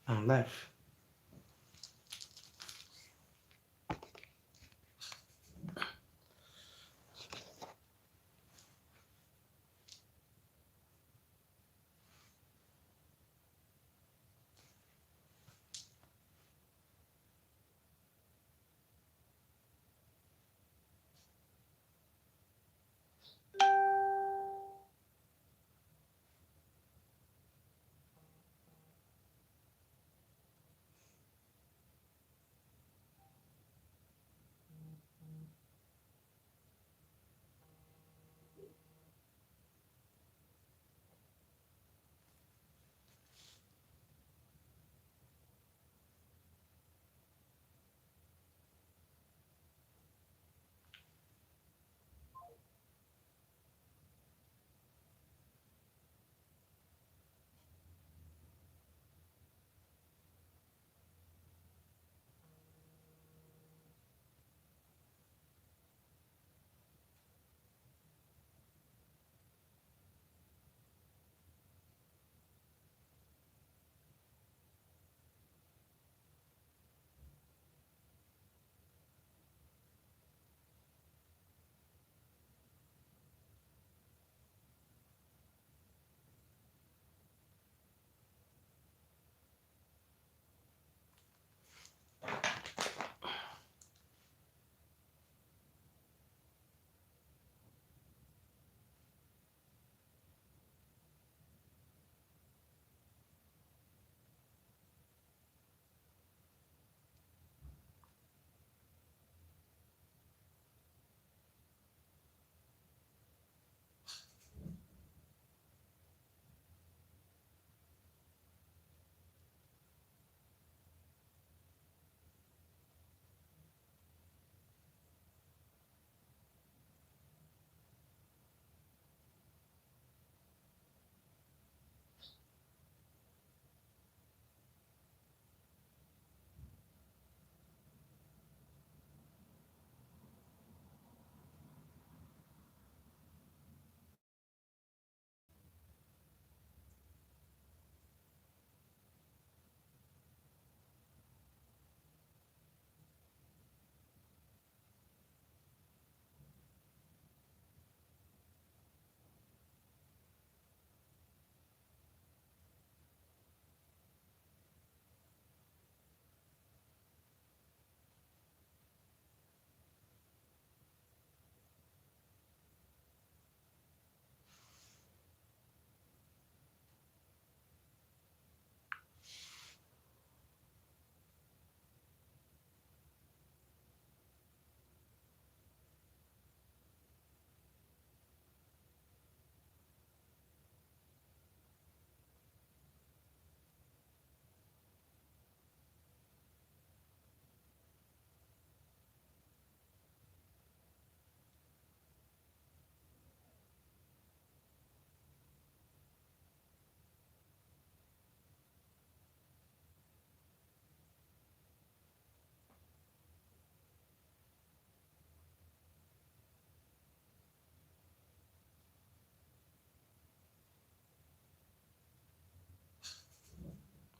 I'm live.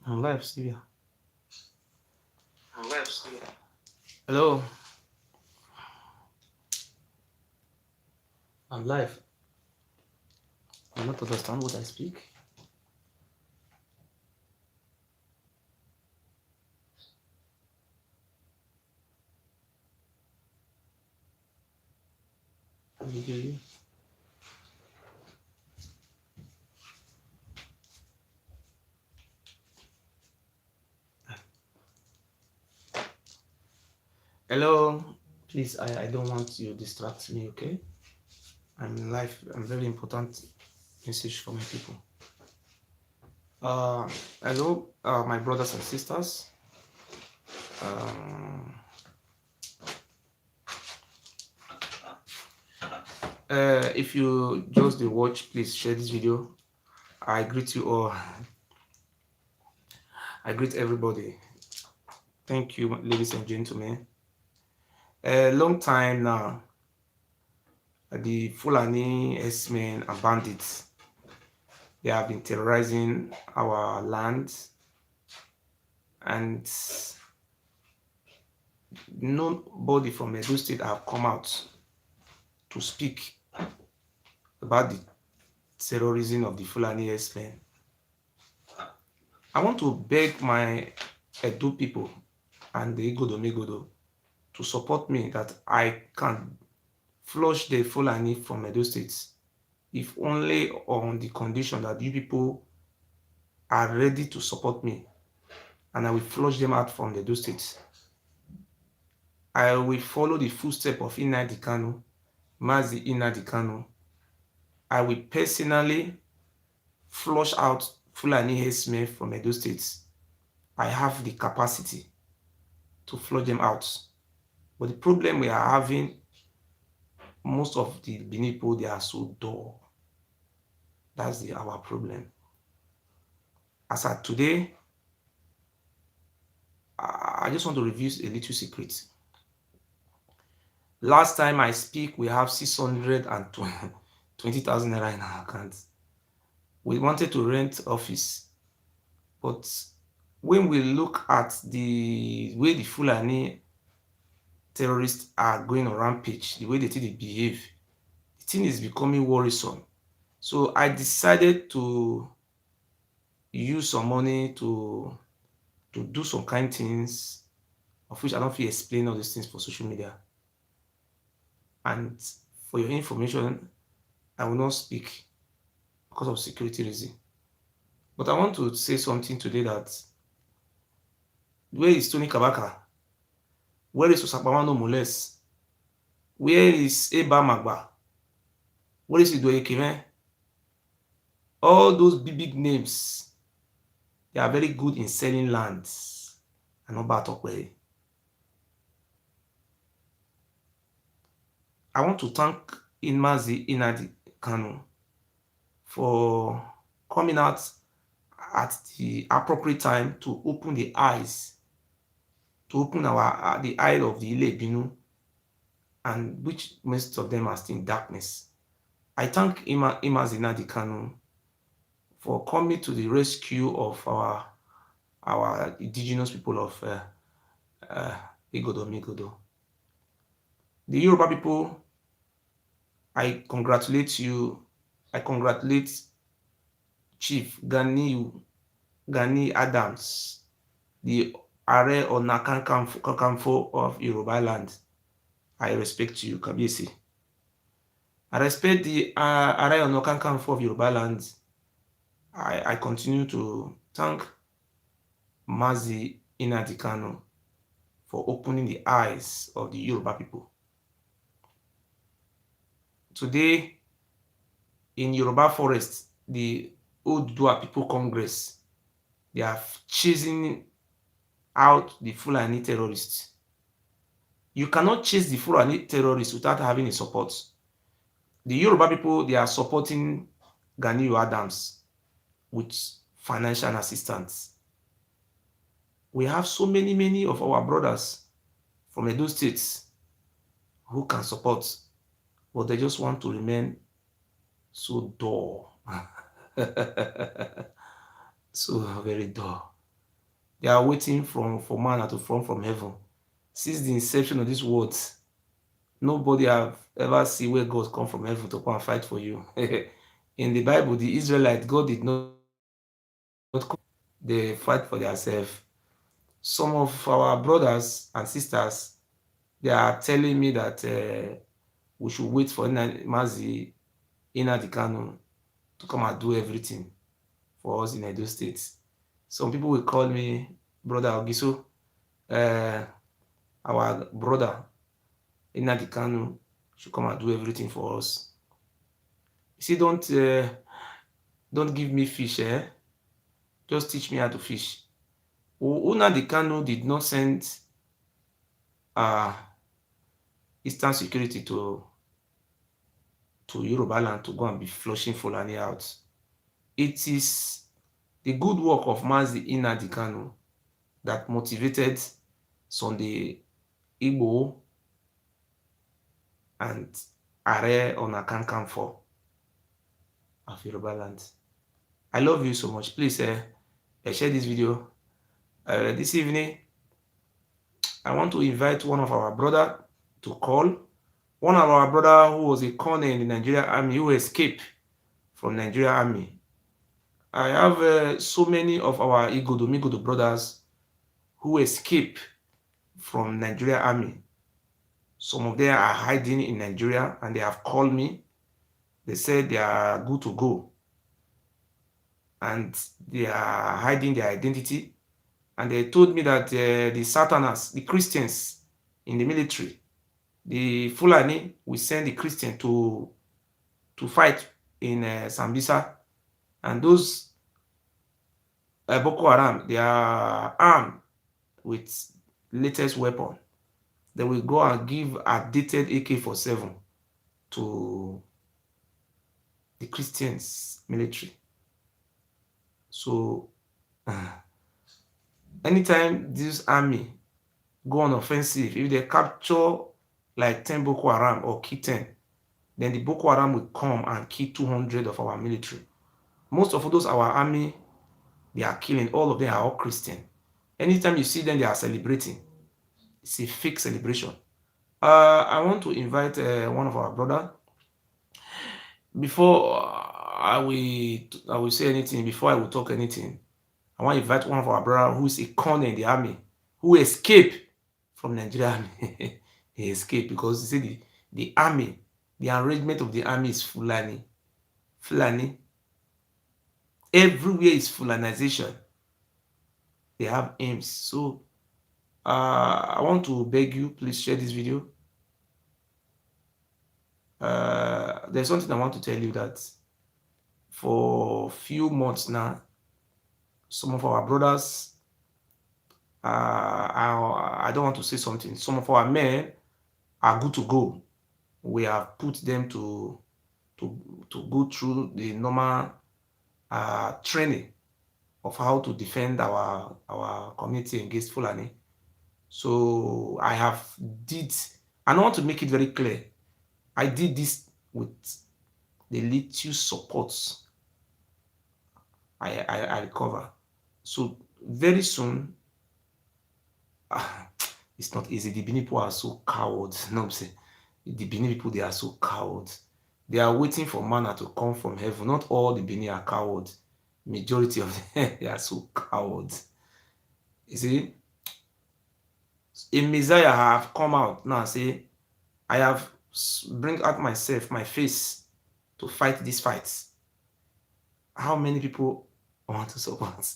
I'm live, Sylvia. Hello. I'm live. You not understand what I speak? I will hear you. Hello. Please, I don't want you to distract me, okay? I'm live. I'm very important message for my people. Hello, my brothers and sisters. If you just the watch, please share this video I greet you all. I greet everybody. Thank you, ladies and gentlemen. A long time now, the Fulani S-men and bandits, they have been terrorizing our land, and nobody from Edo State have come out to speak about the terrorism of the Fulani S-men. I want to beg my Edo people and the Igodo to support me that I can flush the Fulani from Edo State, if only on the condition that you people are ready to support me, and I will flush them out from the Edo State. I will follow the footsteps of Nnamdi Kanu, Mazi Nnamdi Kanu. I will personally flush out Fulani herdsmen from Edo State. I have the capacity to flush them out. But the problem we are having, most of the Benin people, they are so dull. That's our problem. As at today, I just want to reveal a little secret. Last time I speak, we have 620,000 naira in our account. We wanted to rent office, but when we look at the way the Fulani terrorists are going on rampage, the way they behave, the thing is becoming worrisome. So I decided to use some money to do some kind things, of which I don't feel explain all these things for social media. And for your information, I will not speak because of security reason. But I want to say something today that where is Tony Kabaka? Where is Osapawano Moles? Where is Eba Magba? Where is Idoye Kime? All those big names, they are very good in selling lands and not bad talk way. I want to thank Mazi Nnamdi Kanu for coming out at the appropriate time to open the eyes, to open the eye of the Ile Binu, and which most of them are still in darkness. I thank Mazi Nnamdi Kanu for coming to the rescue of our indigenous people of Igodo. The Yoruba people, I congratulate you. I congratulate Chief Gani Adams, the Ààrẹ Ọ̀nà Kakanfò of Yoruba land. I respect you, Kabiyesi. I respect the Ààrẹ Ọ̀nà Kakanfò of Yoruba land. I continue to thank Mazi Nnamdi Kanu for opening the eyes of the Yoruba people. Today, in Yoruba forest, the Oodua People Congress, they are chasing out the Fulani terrorists. You cannot chase the Fulani terrorists without having a support. The Yoruba people, they are supporting Gani Adams with financial assistance. We have so many of our brothers from Edo states who can support, but they just want to remain so dull. So very dull. They are waiting for manna to fall from heaven. Since the inception of this world, nobody have ever seen where God come from heaven to come and fight for you. In the Bible, the Israelites, God did not come. They fight for themselves. Some of our brothers and sisters, they are telling me that we should wait for Mazi Nnamdi Kanu to come and do everything for us in Edo State. Some people will call me Brother Ogiso. Our brother Nnamdi Kanu should come and do everything for us. You see, don't give me fish, eh? Just teach me how to fish. Nnamdi Kanu did not send Eastern Security to Yoruba land to go and be flushing Fulani out. It is the good work of Mazi Nnamdi Kanu that motivated Sunday Igbo and Are Ona Kakanfo of Yoruba land. I love you so much. Please share this video. This evening, I want to invite one of our brother to call. One of our brother who was a colonel in the Nigerian army who escaped from Nigerian army. I have so many of our Igodo brothers who escaped from Nigerian army. Some of them are hiding in Nigeria and they have called me. They said they are good to go and they are hiding their identity. And they told me that the Satanas, the Christians in the military, the Fulani will send the Christian to fight in Sambisa. And those Boko Haram, they are armed with latest weapon. They will go and give outdated AK-47 to the Christians military. So anytime this army go on offensive, if they capture like 10 Boko Haram or kill 10, then the Boko Haram will come and kill 200 of our military. Most of those our army, they are killing, all of them are all Christian. Anytime you see them, they are celebrating. It's a fake celebration. I want to invite one of our brother. Before I will say anything, before I will talk anything, I want to invite one of our brother who is a colonel in the army, who escaped from Nigeria army. He escaped because he said the army, the arrangement of the army is Fulani. Fulani. Everywhere is Fulanization. They have aims. So I want to beg you, please share this video. There's something I want to tell you that for few months now, some of our brothers, I don't want to say something, some of our men are good to go. We have put them to go through the normal training of how to defend our community against Fulani. So I want to make it very clear. I did this with the little supports I recover. So very soon, it's not easy. The Benin people are so cowards. No, I'm saying the Benin people, they are so cowards. They are waiting for manna to come from heaven. Not all the Benin are cowards. Majority of them, they are so cowards. You see, a Messiah have come out now and say, I have bring out myself, my face to fight these fights. How many people want to support?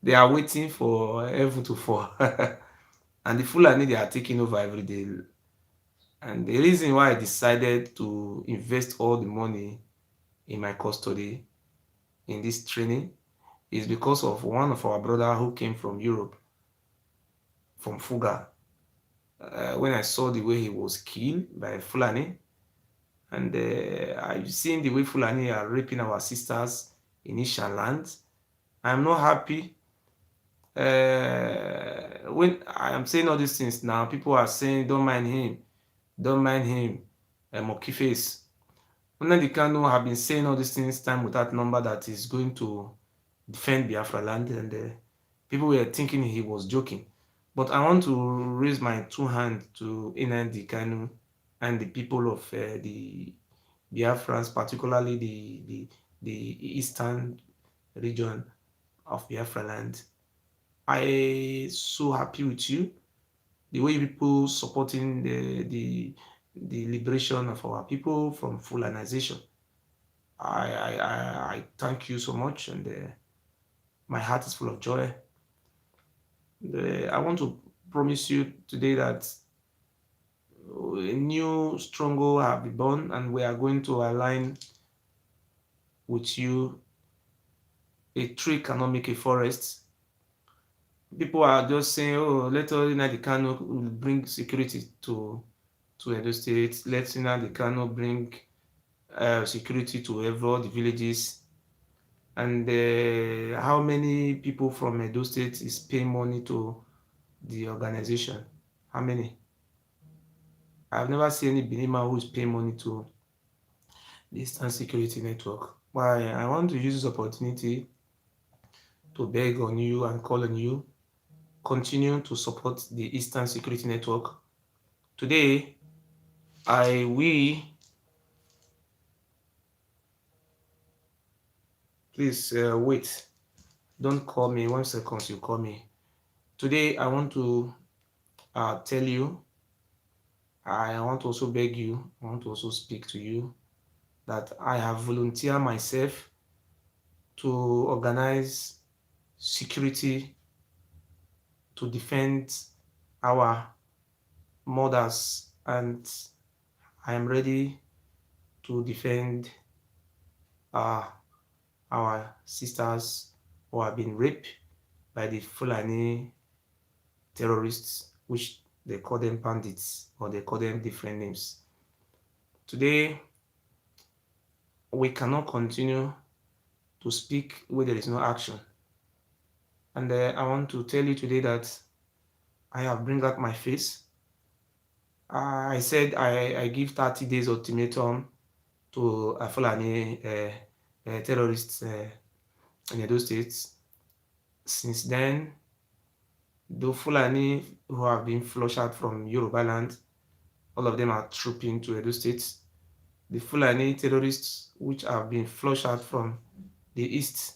They are waiting for heaven to fall. And the Fulani, they are taking over every day. And the reason why I decided to invest all the money in my custody in this training is because of one of our brother who came from Europe, from Fuga. When I saw the way he was killed by Fulani, and I've seen the way Fulani are raping our sisters in Ishan land, I'm not happy. When I am saying all these things now, people are saying, don't mind him, don't mind him, monkey face. Nnamdi Kanu have been saying all these things time without number that is going to defend Biafra land, and people were thinking he was joking. But I want to raise my two hands to Nnamdi Kanu and the people of the Biafrans, particularly the eastern region of Biafra land. I so happy with you. The way people supporting the liberation of our people from Fulanization. I thank you so much, and my heart is full of joy. I want to promise you today that a new stronghold have been born, and we are going to align with you. A tree cannot make a forest. People are just saying, oh, let Nnamdi Kanu bring security to Edo State. Let Nnamdi Kanu bring security to all the villages. And how many people from Edo State is paying money to the organization? How many? I've never seen any Benima who is paying money to the Eastern Security Network. Why I want to use this opportunity to beg on you and call on you, continue to support the Eastern Security Network. Today, I will, please wait. Don't call me. 1 second, you call me. Today, I want to tell you, I want to also beg you, I want to also speak to you that I have volunteered myself to organize security to defend our mothers, and I am ready to defend uh, our sisters who have been raped by the Fulani terrorists, which they call them bandits or they call them different names. Today, we cannot continue to speak where there is no action. And I want to tell you today that I have bring out my face. I said I give 30 days ultimatum to Fulani terrorists in Edo States. Since then, the Fulani who have been flushed out from Yoruba land, all of them are trooping to Edo State. The Fulani terrorists which have been flushed out from the east,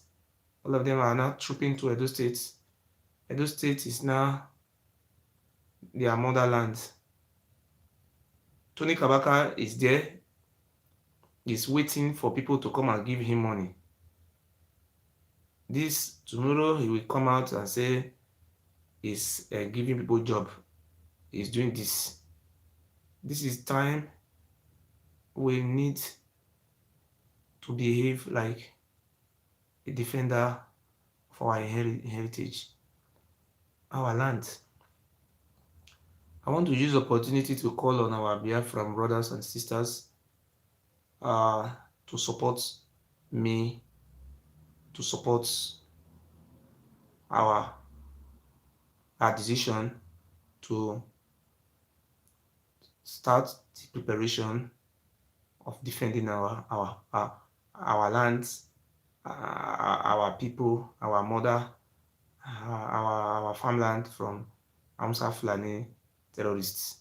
all of them are now trooping to Edo State. Edo State is now their motherland. Tony Kabaka is there, is waiting for people to come and give him money. This tomorrow he will come out and say he's giving people job. He's doing this. This is time we need to behave like a defender of our heritage, our land. I want to use the opportunity to call on our Biafran brothers and sisters to support me, to support our decision to start the preparation of defending our lands, our people, our mother, our farmland from Hausa Fulani terrorists.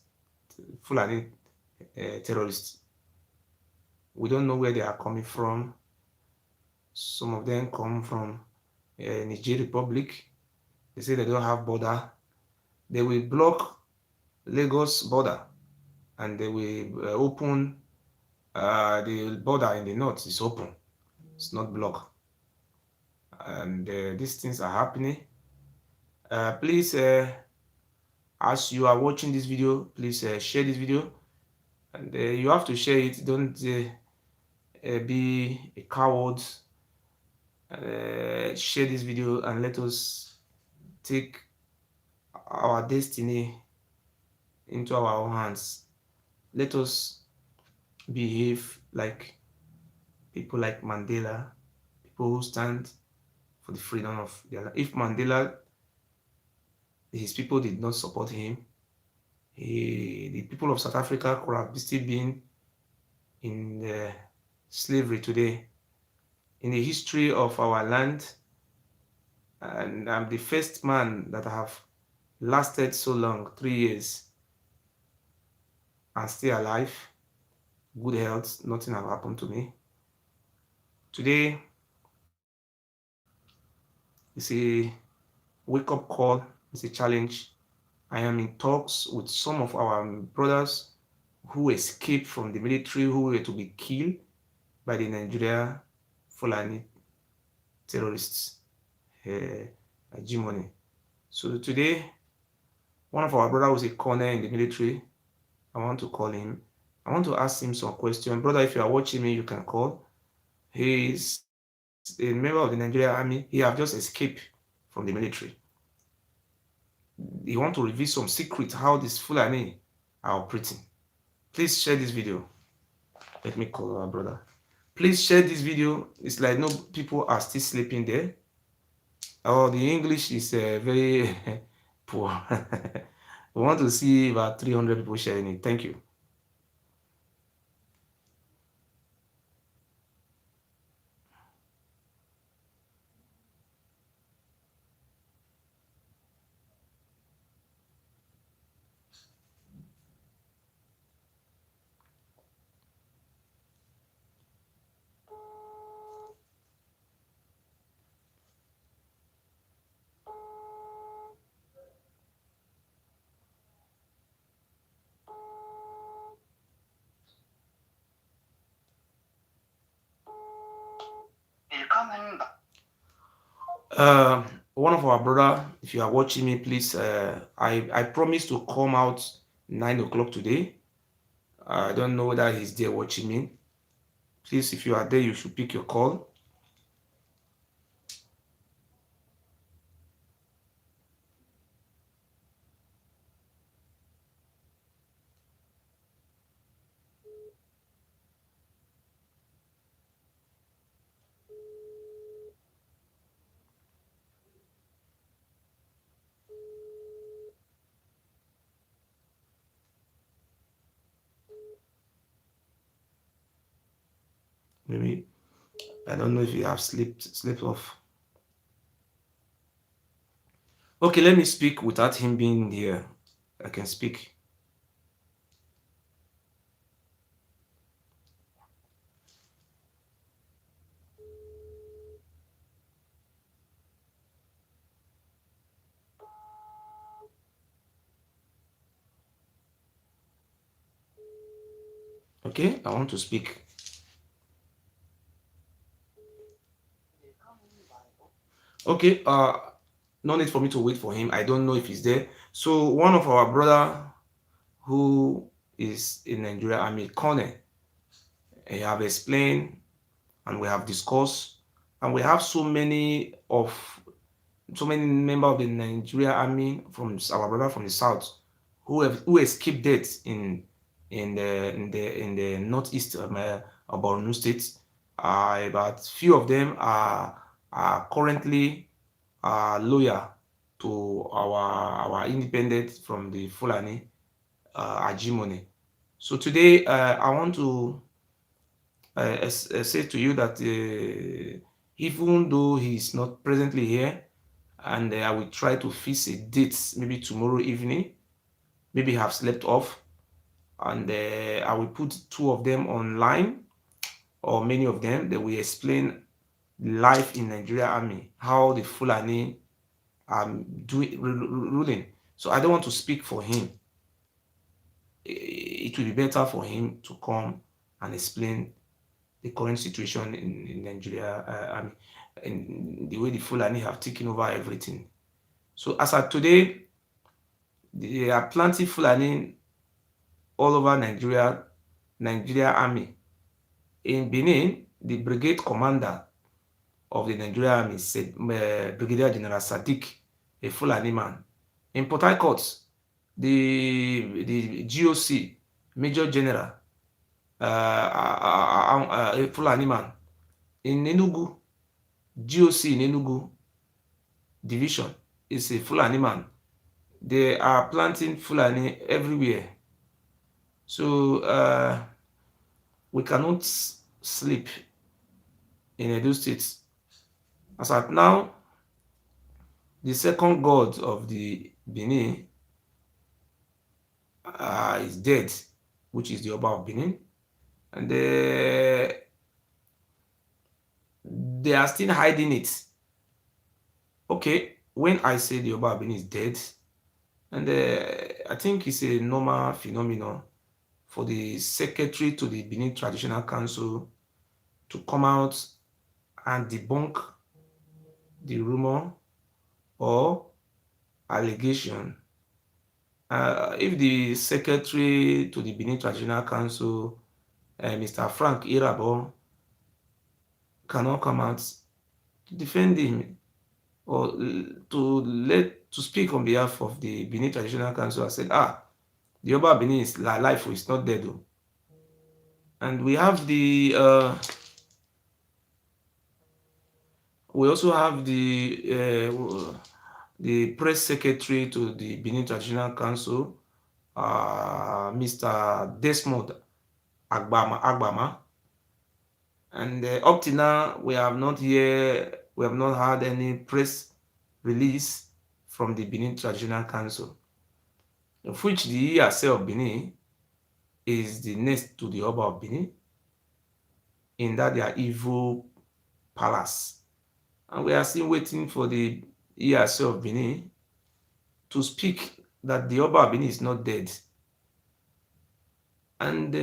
Fulani terrorists. We don't know where they are coming from. Some of them come from Niger Republic. They say they don't have border. They will block Lagos border and they will open the border in the north is open. It's not blocked. And these things are happening. Please, as you are watching this video, please share this video. And you have to share it. Don't be a coward. Share this video and let us take our destiny into our own hands. Let us behave like people like Mandela, people who stand for the freedom of their life. If Mandela, his people did not support him, the people of South Africa could have still been in slavery today. In the history of our land, and I'm the first man that have lasted so long, 3 years, and still alive, good health, nothing have happened to me. Today, it's a wake-up call, it's a challenge. I am in talks with some of our brothers who escaped from the military, who were to be killed by the Nigeria Fulani terrorists hegemony. So today, one of our brothers was a colonel in the military. I want to call him. I want to ask him some questions. Brother, if you are watching me, you can call. He is a member of the Nigerian army. He have just escaped from the military. He want to reveal some secret how this Fulani are operating. Please share this video. Let me call our brother. Please share this video. It's like no people are still sleeping there. Oh, the English is very poor. We want to see about 300 people sharing it. Thank you. Uh, One of our brother, if you are watching me, please. I promise to come out 9 o'clock today. I don't know whether he's there watching me. Please, if you are there, you should pick your call. Maybe I don't know if you have slept off. Okay, let me speak without him being here. I can speak. Okay, I want to speak. Okay, no need for me to wait for him. I don't know if he's there. So one of our brother who is in Nigeria, I mean Kone, I have explained and we have discussed, and we have so many members of the Nigeria army from our brother from the south who escaped death in the northeast of Borno State. About few of them are currently loyal to our independent from the Fulani hegemony. So today I want to say to you that even though he is not presently here, and I will try to fix a date maybe tomorrow evening, maybe have slept off, and I will put two of them online or many of them that will explain life in Nigeria army, how the Fulani doing ruling. So I don't want to speak for him. It will be better for him to come and explain the current situation in Nigeria army and the way the Fulani have taken over everything. So as of today, there are plenty Fulani all over Nigeria army. In Benin, the brigade commander of the Nigeria army said Brigadier General Sadiq, a Fulani man. In Port Harcourt, the GOC Major General, a Fulani man. In Enugu, GOC in Enugu division is a Fulani man. They are planting Fulani everywhere. So we cannot sleep in Edo State. As at now, the second god of the Benin is dead, which is the Oba of Benin. And they are still hiding it. Okay, when I say the Oba of Benin is dead, and I think it's a normal phenomenon for the secretary to the Benin Traditional Council to come out and debunk the rumor or allegation. If the secretary to the Benin Traditional Council, Mr. Frank Irabo, cannot come out to defend him or to speak on behalf of the Benin Traditional Council, I said, the Oba Benin is alive, is not dead. And we also have the press secretary to the Benin Traditional Council, Mr. Desmond Agbama. And up to now, we have not had any press release from the Benin Traditional Council, of which the ESA of Benin is the next to the Oba of Benin in that their evil palace. And we are still waiting for the ESA of Benin to speak that the Oba of Benin is not dead. And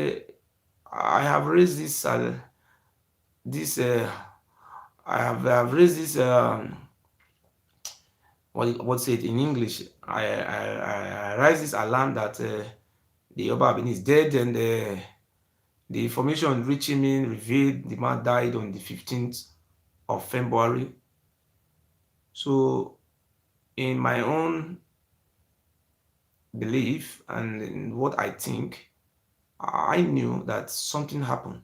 I have raised this I have raised this what's it in English? I raised this alarm that the Oba of Benin is dead, and the information reaching me revealed the man died on the 15th of February. So, in my own belief and in what I think, I knew that something happened.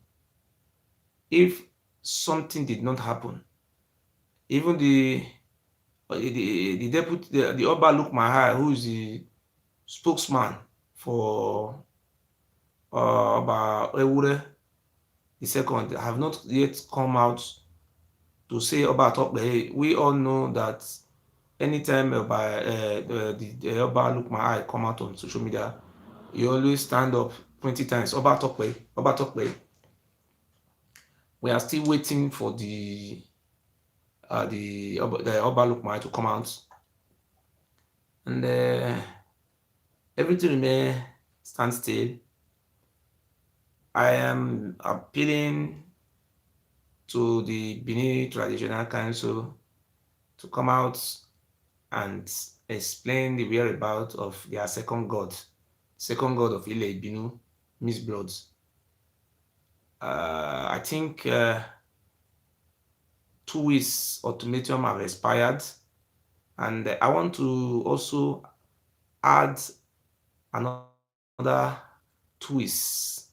If something did not happen, even the deputy, the Oba Look My Eye, who is the spokesman for Oba Ewure the second, have not yet come out to say Oba Atokbe. Hey, we all know that anytime the Oba Look My Eye come out on social media, he always stand up 20 times. Oba Atokbe, Oba Atokbe. We are still waiting for the Oba Look My Eye to come out, and everything remain stand still. I am appealing to the Benin Traditional Council to come out and explain the whereabouts of their second god of Ile Ibinu, Miss Bloods. I think 2 weeks ultimatum have expired, and I want to also add another 2 weeks.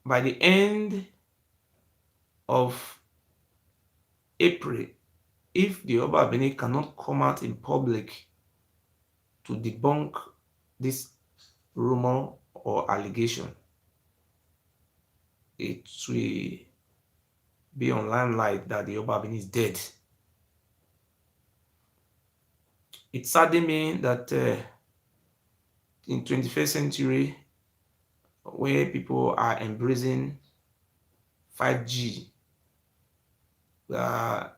By the end of April, if the Oba Benin cannot come out in public to debunk this rumor or allegation, it will be on limelight that the Oba Benin is dead. It saddens me that in 21st century, where people are embracing 5G, we are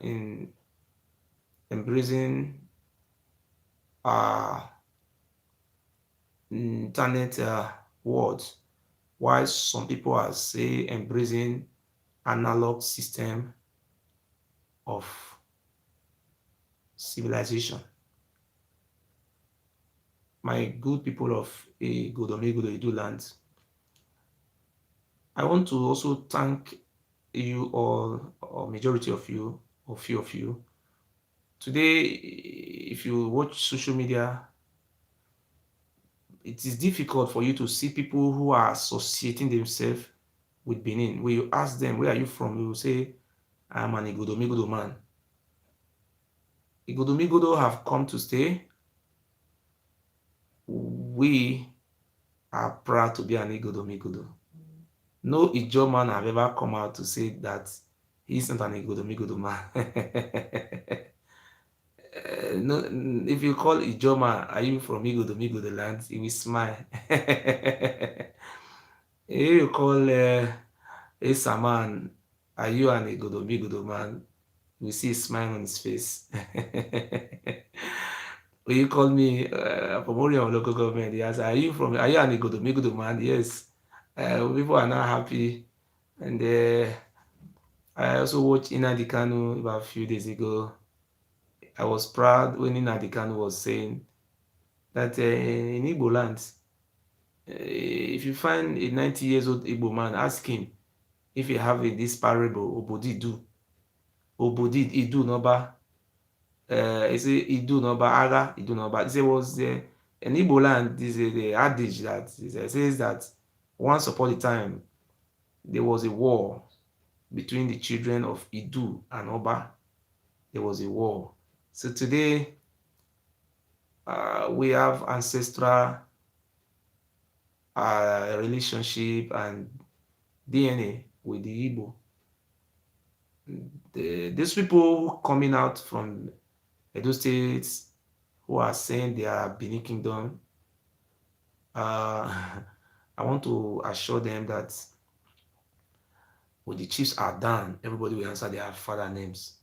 embracing internet world, while some people are say embracing analog system of civilization. My good people of Igodomegodo land, I want to also thank you all, or majority of you, or few of you. Today, if you watch social media, it is difficult for you to see people who are associating themselves with Benin. When you ask them, where are you from? You will say, I'm an Igodomegodo man. Igodomegodo have come to stay. We are proud to be an Igodomegodo. No Ijo man have ever come out to say that he's not an Igodomegodo man. No, if you call Ijoma, are you from Igodomegodo land? He will smile. If you call Esaman, are you an Igodomegodo man? You see a smile on his face. When you call me from Orion local government, he asks, are you an Igodomegodo man? Yes. People are not happy. And I also watched Nnamdi Kanu about a few days ago. I was proud when Nnamdi Kanu was saying that in Igbo land, if you find a 90 years old Igbo man, ask him if he have this parable, Obodi do. Obodi, Idu Noba. He say Idu Noba, Aga, Idu Noba. This was an Igbo land, this is the adage that says that Once upon a time, there was a war between the children of Idu and Oba. There was a war. So today, we have ancestral relationship and DNA with the Igbo. These people coming out from Edo States who are saying they are Benin Kingdom, I want to assure them that when the chiefs are done, everybody will answer their father names.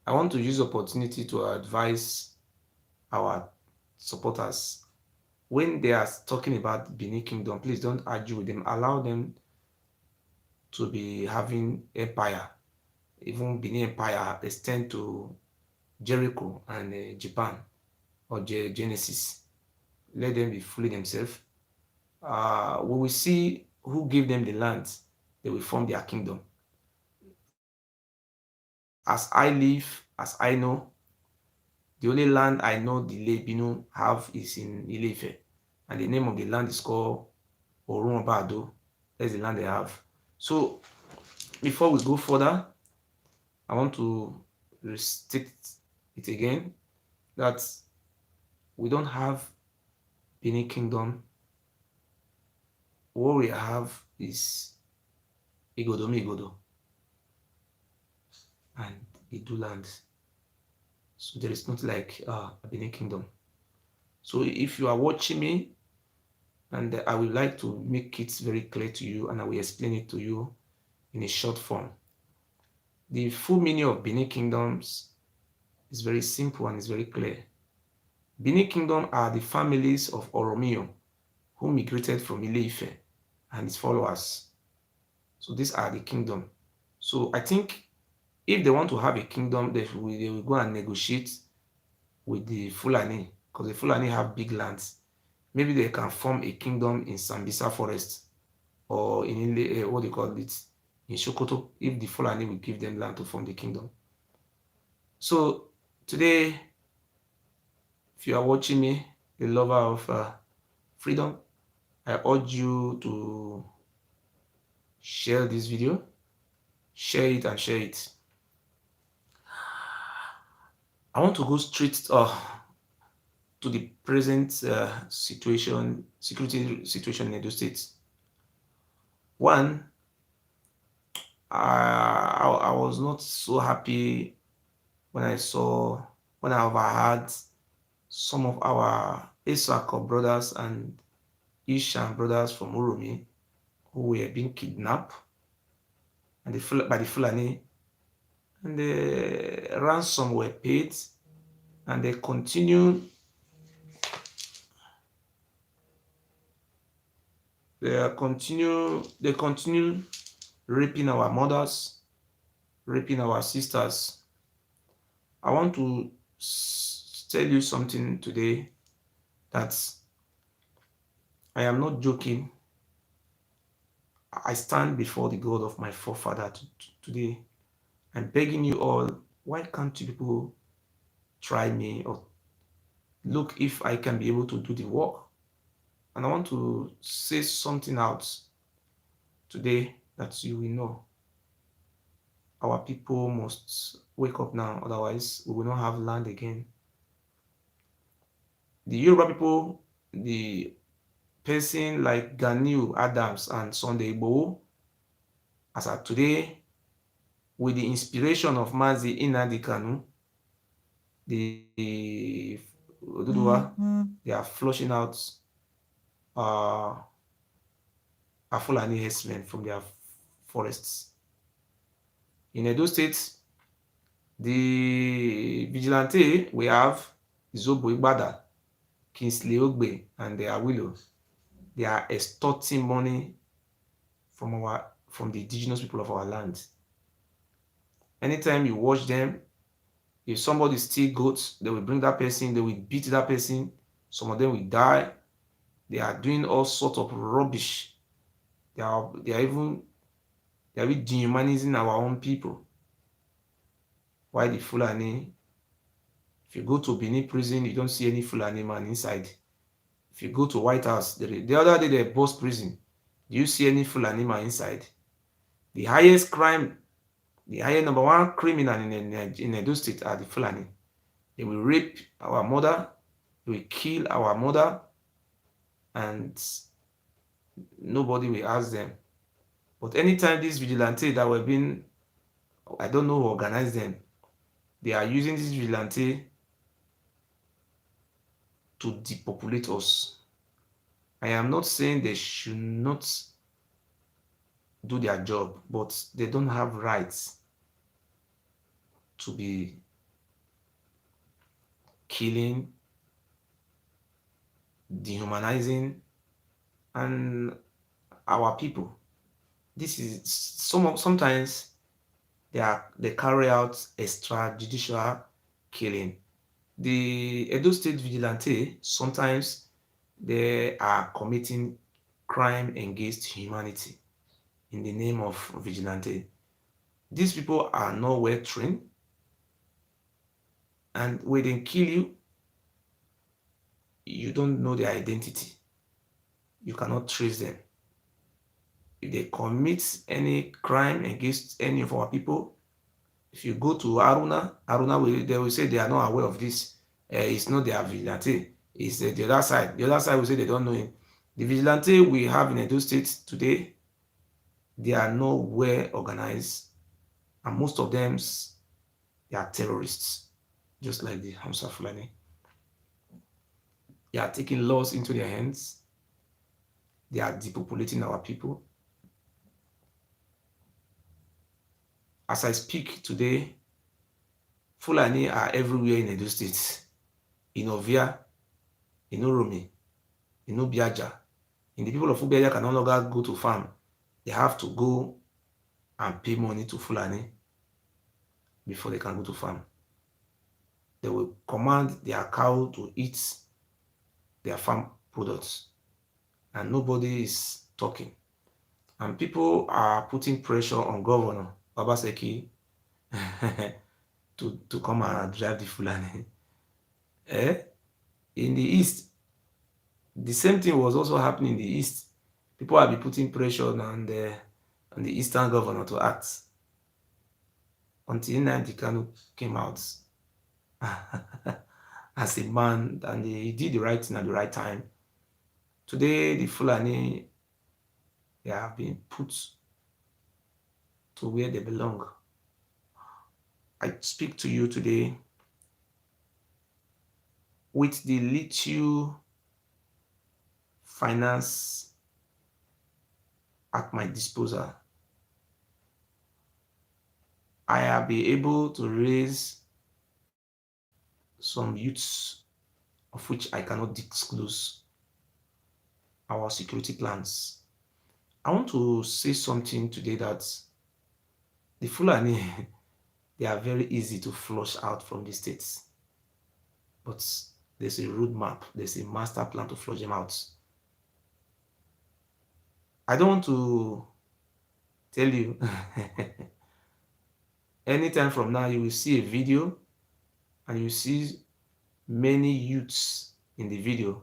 I want to use the opportunity to advise our supporters when they are talking about Benin Kingdom, please don't argue with them. Allow them to be having empire. Even Benin Empire extend to Jericho and Japan or Genesis. Let them be fooling themselves. We will see who gave them the land. They will form their kingdom. As I live, as I know, the only land I know the Lebinu have is in Ilefe. And the name of the land is called Orunbado. That's the land they have. So before we go further, I want to restrict it again that we don't have Benin Kingdom. What we have is Igodo and Idu land. So there is not like a Benin Kingdom. So if you are watching me, and I would like to make it very clear to you, and I will explain it to you in a short form. The full meaning of Benin Kingdoms is very simple and is very clear. Benin Kingdom are the families of Oromio who migrated from Ile-Ife and its followers. So these are the kingdom. So I think if they want to have a kingdom, they will go and negotiate with the Fulani because the Fulani have big lands. Maybe they can form a kingdom in Sambisa forest or in what do you call it, in Sokoto, if the Fulani will give them land to form the kingdom. So today, if you are watching me, a lover of freedom, I urge you to share this video, share it and share it. I want to go straight to the present security situation in Edo State. One, I was not so happy when I overheard some of our Esako brothers and Ishan brothers from Uromi who were being kidnapped by the Fulani, and the ransom were paid, and they continue raping our mothers, raping our sisters. I want to tell you something today that I am not joking. I stand before the God of my forefather today. I'm begging you all, why can't you people try me or look if I can be able to do the work? And I want to say something out today that you will know. Our people must wake up now, otherwise we will not have land again. The Yoruba people, the person like Ganiu Adams and Sunday Igboho, as of today, with the inspiration of Mazi Nnamdi Kanu, the Oduduwa, they are flushing out a Fulani herdsmen from their forests. In Edo State, the vigilante we have Zobo Igbada, Kingsley Ogbe, and the Awilo. They are extorting money from the indigenous people of our land. Anytime you watch them, if somebody steals goats, they will bring that person, they will beat that person, some of them will die. They are doing all sorts of rubbish. They are even dehumanizing our own people. Why the Fulani? If you go to Benin prison, you don't see any Fulani man inside. If you go to White House, the other day they burst prison. Do you see any Fulani man inside? The highest crime, the highest number one criminal in Edo State are the Fulani. They will rape our mother, they will kill our mother, and nobody will ask them. But anytime these vigilantes that were being, I don't know who organized them, they are using this vigilante to depopulate us. I am not saying they should not do their job, but they don't have rights to be killing, dehumanizing, and our people. This is sometimes they carry out extrajudicial killing. The Edo State vigilante sometimes they are committing crime against humanity in the name of vigilante. These people are not well trained, and when they kill you, you don't know their identity. You cannot trace them. If they commit any crime against any of our people, if you go to they will say they are not aware of this. It's not their vigilante. It's the other side. The other side will say they don't know him. The vigilante we have in Edo State today, they are not well organized, and most of them they are terrorists, just like the Hamsa Fulani. They are taking laws into their hands. They are depopulating our people. As I speak today, Fulani are everywhere in Edo State, in Ovia, in Oromi, in Obiaja. And the people of Obiaja can no longer go to farm. They have to go and pay money to Fulani before they can go to farm. They will command their cow to eat their farm products, and nobody is talking. And people are putting pressure on Governor Babaseki to come and drive the Fulani. Eh? In the east, the same thing was also happening in the east. People have been putting pressure on the eastern governor to act until Nnamdi Kanu came out as a man, and he did the right thing at the right time. Today, the Fulani, they have been put to where they belong. I speak to you today with the little finance at my disposal. I have been able to raise some youths of which I cannot disclose our security plans. I want to say something today that the Fulani, they are very easy to flush out from the states. But there's a roadmap, there's a master plan to flush them out. I don't want to tell you. Anytime from now, you will see a video and you see many youths in the video.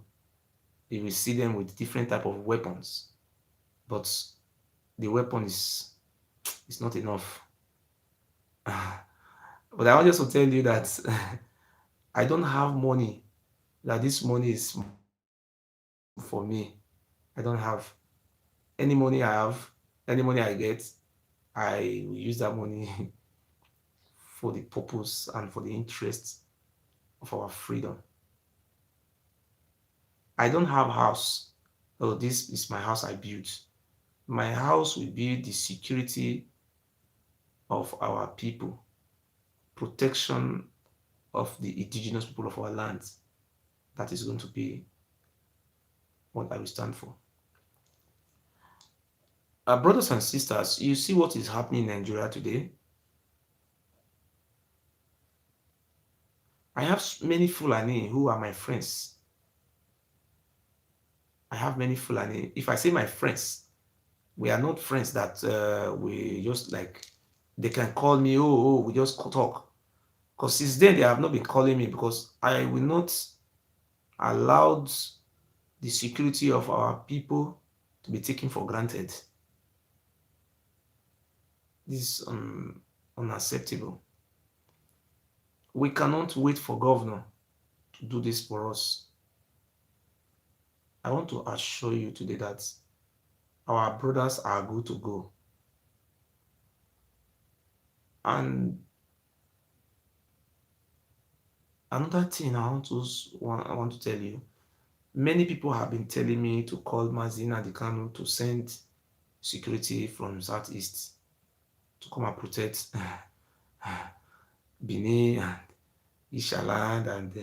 You will see them with different type of weapons, but the weapon is not enough. But I want just to tell you that I don't have money. That this money is for me. I don't have any money I have, any money I get, I will use that money for the purpose and for the interest of our freedom. I don't have house. Oh, this is my house I built. My house will be the security of our people, protection of the indigenous people of our land. That is going to be what I will stand for. Our brothers and sisters, you see what is happening in Nigeria today? I have many Fulani who are my friends. I have many Fulani. If I say my friends, we are not friends that we just like, they can call me, we just talk. Because since then, they have not been calling me because I will not allow the security of our people to be taken for granted. This is unacceptable. We cannot wait for governor to do this for us. I want to assure you today that our brothers are good to go. And another thing I want to tell you, many people have been telling me to call Mazina Dikano to send security from Southeast to come and protect Benin and Ishaland. And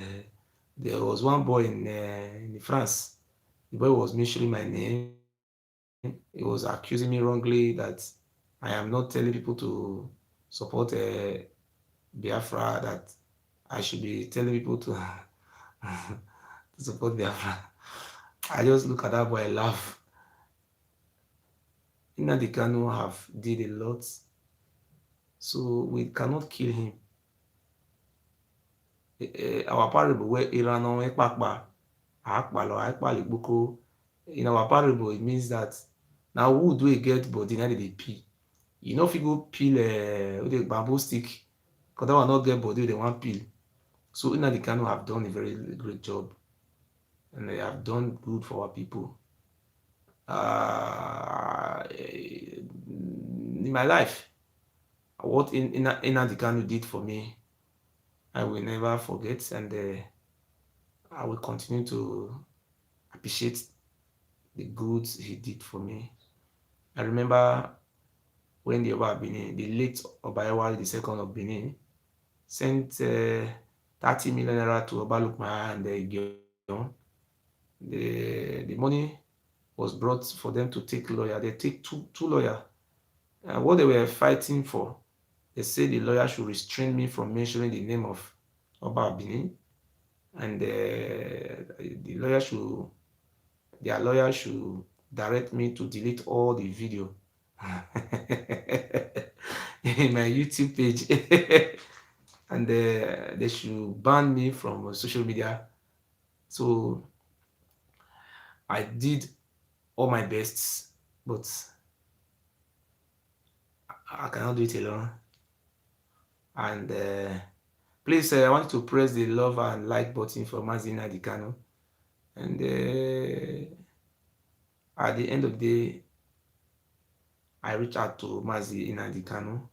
there was one boy in France. The boy was mentioning my name. He was accusing me wrongly that I am not telling people to support Biafra, that I should be telling people to, to support Biafra. I just look at that boy and laugh. Nnamdi Kanu have did a lot, so we cannot kill him. Our parable where Iran on Ekpakpa, Akpalo, Akpali Buko. In our parable, it means that now wood we get body, now they peel. You know if you go peel with a bamboo stick, because that one not get body, they want peel. So Nnamdi Kanu have done a very great job, and they have done good for our people. In my life, what Nnamdi Kanu did for me, I will never forget, and I will continue to appreciate the goods he did for me. I remember when the Oba of Benin, the late Obayawa, the second of Benin, sent 30 million naira to Oba Lukman and Gion. The money was brought for them to take lawyer. They take two lawyer. And what they were fighting for, they said the lawyer should restrain me from mentioning the name of Oba Benin, and their lawyer should direct me to delete all the video in my YouTube page, and they should ban me from social media. So I did all my best, but I cannot do it alone. And please, I want to press the love and like button for Mazina Dikano. And at the end of the day, I reached out to Mazi Inadikano.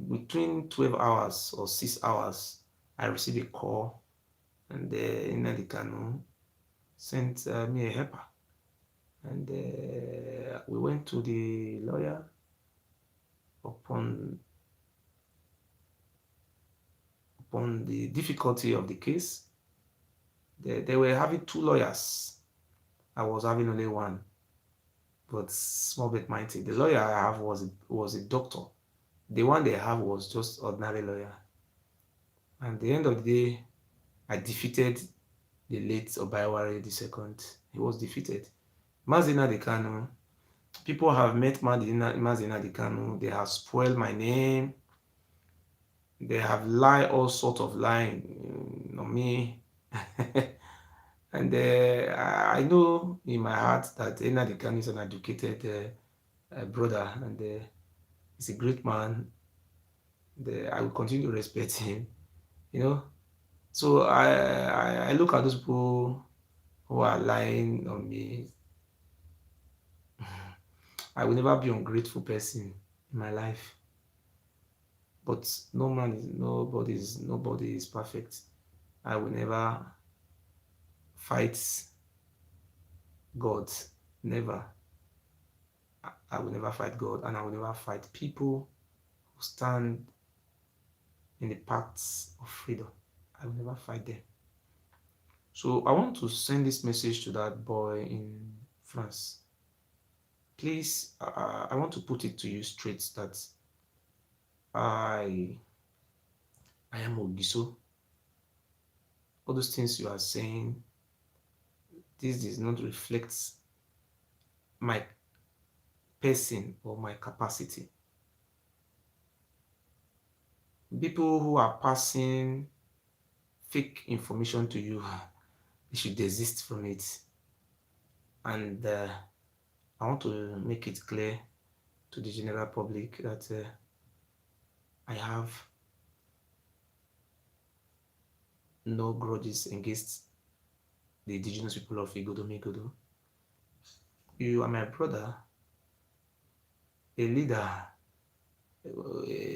Between 12 hours or 6 hours, I received a call, and Inadikano sent me a helper. And we went to the lawyer. Upon the difficulty of the case, they were having two lawyers. I was having only one, but small bit mighty. The lawyer I have was a doctor. The one they have was just ordinary lawyer. And at the end of the day, I defeated the late Obayawari the second. He was defeated. Mazina Dekano, people have met Mazina Dekano. They have spoiled my name. They have lied all sorts of lying on me. And I know in my heart that Ena Dekano is an educated brother, and he's a great man. I will continue to respect him, you know. So I look at those people who are lying on me. I will never be an ungrateful person in my life. But nobody is perfect. I will never fight God. Never. I will never fight God, and I will never fight people who stand in the paths of freedom. I will never fight them. So I want to send this message to that boy in France. Please, I want to put it to you straight that I am Ogiso. All those things you are saying, this does not reflect my person or my capacity. People who are passing fake information to you, they should desist from it. And I want to make it clear to the general public that I have no grudges against the indigenous people of Igodo. You are my brother, a leader.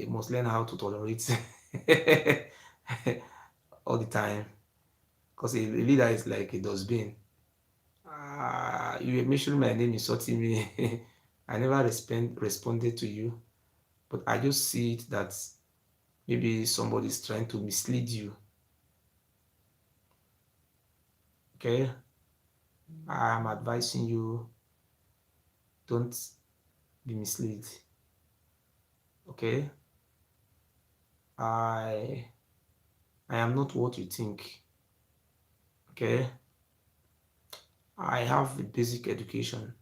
Must learn how to tolerate all the time, because a leader is like a dustbin. You were mentioning my name, insulting me. I never responded to you, but I just see it that maybe somebody is trying to mislead you. Okay, I'm advising you, don't be misled. Okay, I I am not what you think. Okay, I have a basic education.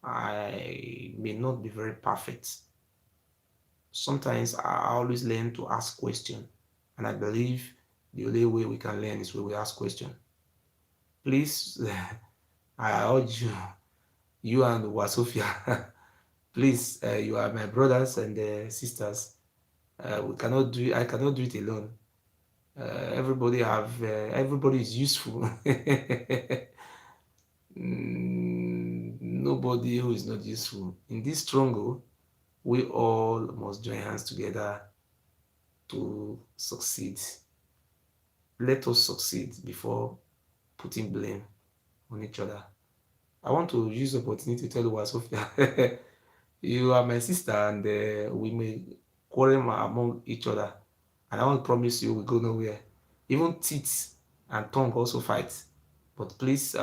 I may not be very perfect. Sometimes I always learn to ask questions, and I believe the only way we can learn is when we ask questions. Please, I urge you, you and Wasofia, please, you are my brothers and sisters. We cannot do it. I cannot do it alone. Everybody is useful. Nobody who is not useful. In this struggle, we all must join hands together to succeed. Let us succeed before putting blame on each other. I want to use the opportunity to tell you, Sophia, you are my sister, and we may quarrel among each other. And I want to promise you, we go nowhere. Even teeth and tongue also fight. But please,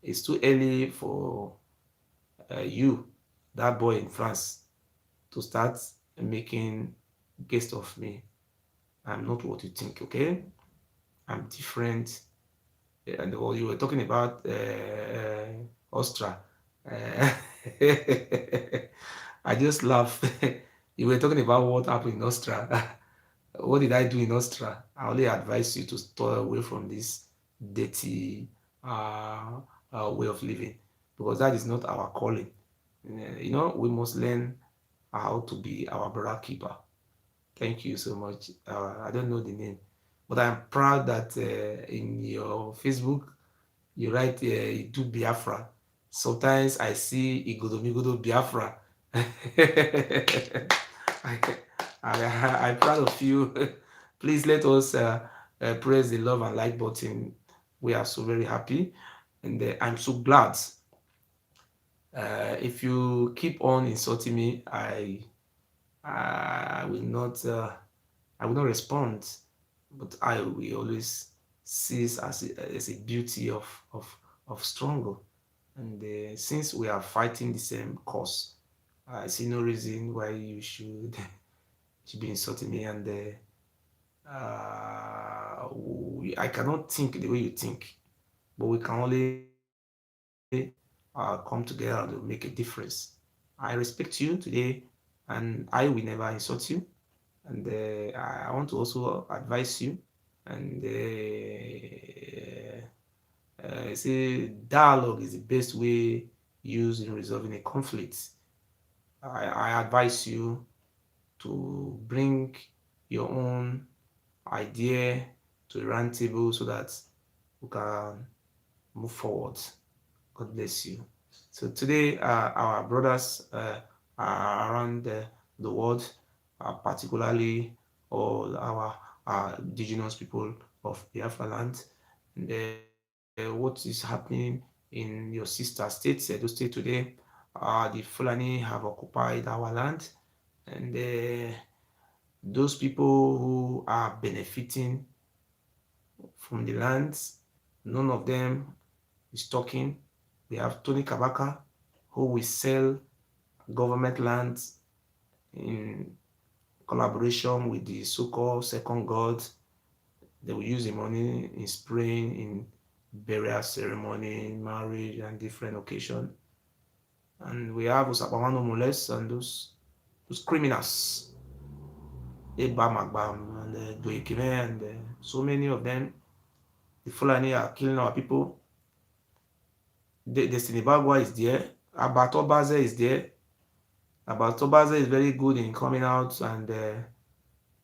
it's too early for you, that boy in France, to start making guest of me. I'm not what you think, okay? I'm different. And what you were talking about Austria. Uh, I just laugh. You were talking about what happened in Austria. What did I do in Austria? I only advise you to stay away from this dirty uh, way of living, because that is not our calling. We must learn how to be our brother keeper. Thank you so much. I don't know the name, but I'm proud that in your Facebook you write you do Biafra. Sometimes I see Igodomigodo Biafra. I, I'm proud of you. Please let us press the love and like button. We are so very happy, and I'm so glad. If you keep on insulting me, I will not. I will not respond, but I will always see it as a beauty of struggle. And since we are fighting the same cause, I see no reason why you should be insulting me. And I cannot think the way you think, but we can only come together to make a difference. I respect you today, and I will never insult you. And I want to also advise you. And say dialogue is the best way used in resolving a conflict. I advise you to bring your own idea to the round table so that we can move forward. God bless you. So today, our brothers around the world, particularly all our indigenous people of Biafra land, and what is happening in your sister state, Edo State today, the Fulani have occupied our land, and those people who are benefiting from the lands, none of them is talking. We have Tony Kabaka, who will sell government lands in collaboration with the so-called second god. They will use the money in spraying in burial ceremony, marriage, and different occasion. And we have Usapamano Moles and those criminals, Ebam Agbam and Doikime, and so many of them. The Fulani are killing our people. Destiny Bagua is there. Abatobaze is there. Abatobaze is very good in coming out and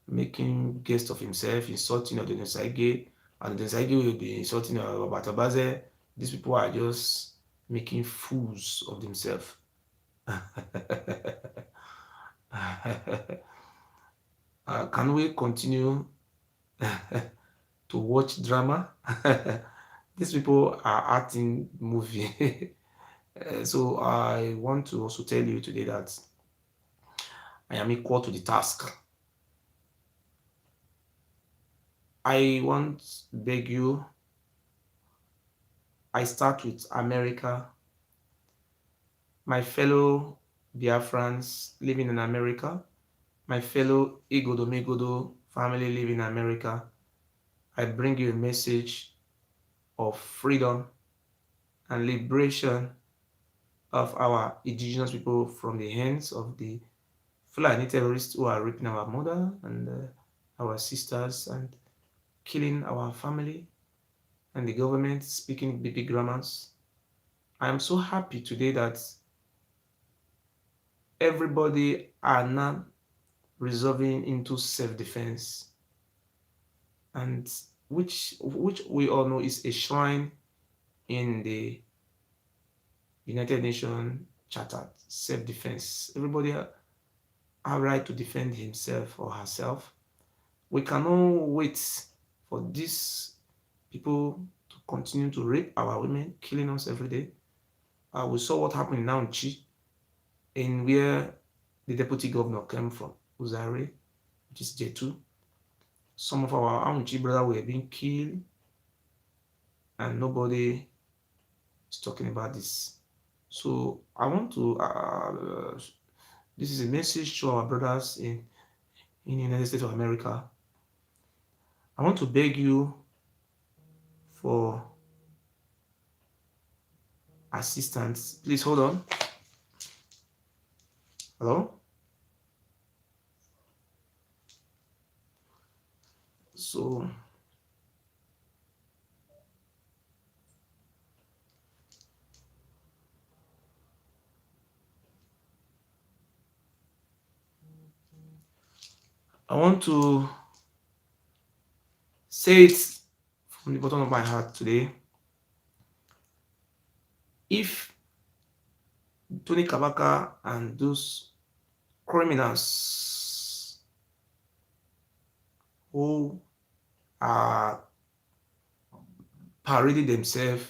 making guest of himself, insulting Odenosage, and Odenosage will be insulting Abatobaze. These people are just making fools of themselves. Can we continue to watch drama? These people are acting movie. So I want to also tell you today that I am equal to the task. I want to beg you. I start with America. My fellow Biafrans living in America, my fellow Igodo family living in America, I bring you a message of freedom and liberation of our indigenous people from the hands of the Fulani terrorists who are raping our mother and our sisters and killing our family, and the government speaking baby grammars. I am so happy today that everybody are now resolving into self-defense, and which we all know is a shrine in the United Nations Charter, self-defense. Everybody have right to defend himself or herself. We cannot wait for these people to continue to rape our women, killing us every day. We saw what happened in Naunchi, in where the deputy governor came from, Uzare, which is J2. Some of our Naunchi brothers were being killed, and nobody is talking about this. So I want to, this is a message to our brothers in the United States of America. I want to beg you for assistance. Please hold on. Hello? So I want to say it from the bottom of my heart today. If Tony Kabaka and those criminals who are parading themselves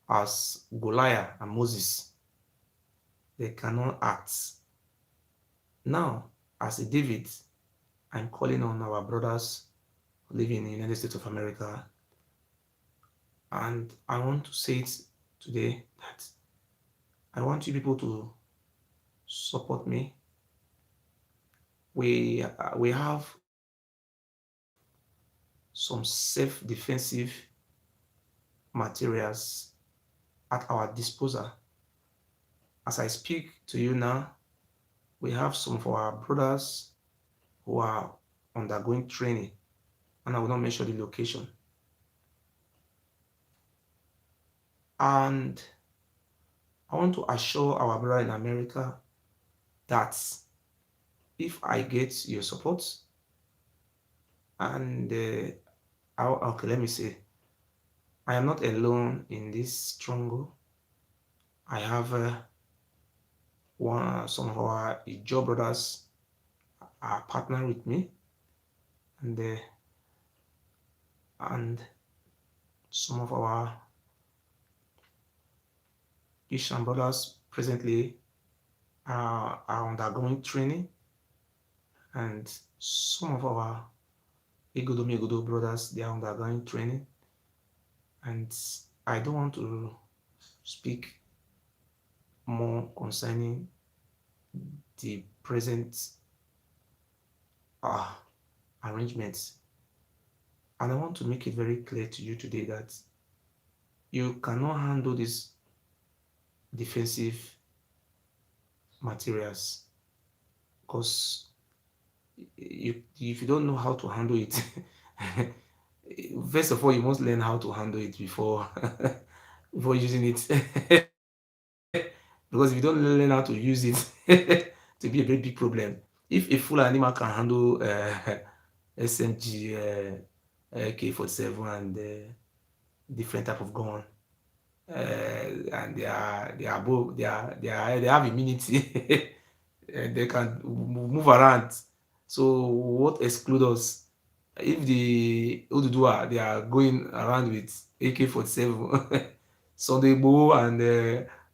as Goliath and Moses, they cannot act. Now, as a David, I'm calling on our brothers living in the United States of America, and I want to say it today that I want you people to support me. We have some self-defensive materials at our disposal. As I speak to you now, we have some of our brothers who are undergoing training, and I will not mention the location. And I want to assure our brother in America that if I get your support, and okay, let me say, I am not alone in this struggle. I have some of our job brothers are partner with me, and some of our Christian brothers presently are undergoing training, and some of our Igodo brothers, they are undergoing training, and I don't want to speak more concerning the present uh, arrangements. And I want to make it very clear to you today that you cannot handle these defensive materials, because if you don't know how to handle it, First of all, you must learn how to handle it before before using it. Because if you don't learn how to use it, to be a very big problem. If a full animal can handle SMG, AK-47, and different type of gun, and they have immunity, and they can move around. So what exclude us? If the Oduduwa they are going around with AK-47, Sunday Igboho and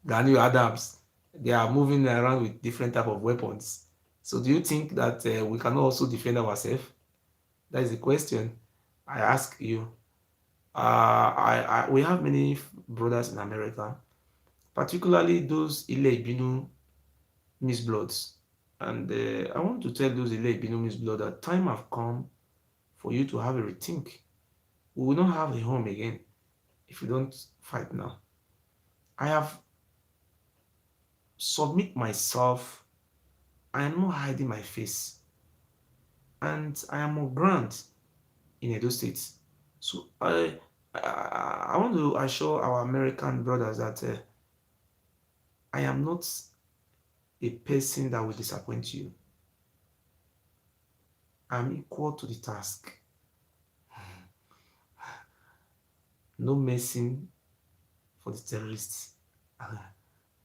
Gani Adams, they are moving around with different type of weapons. So do you think that we can also defend ourselves? That is the question I ask you. We have many brothers in America, particularly those Ile Ibinu Bloods. And I want to tell those Ile Ibinu Blood that time have come for you to have a rethink. We will not have a home again if we don't fight now. I have submit myself. I am not hiding my face. And I am on ground in Edo State. So I want to assure our American brothers that I am not a person that will disappoint you. I'm equal to the task. No messing for the terrorists.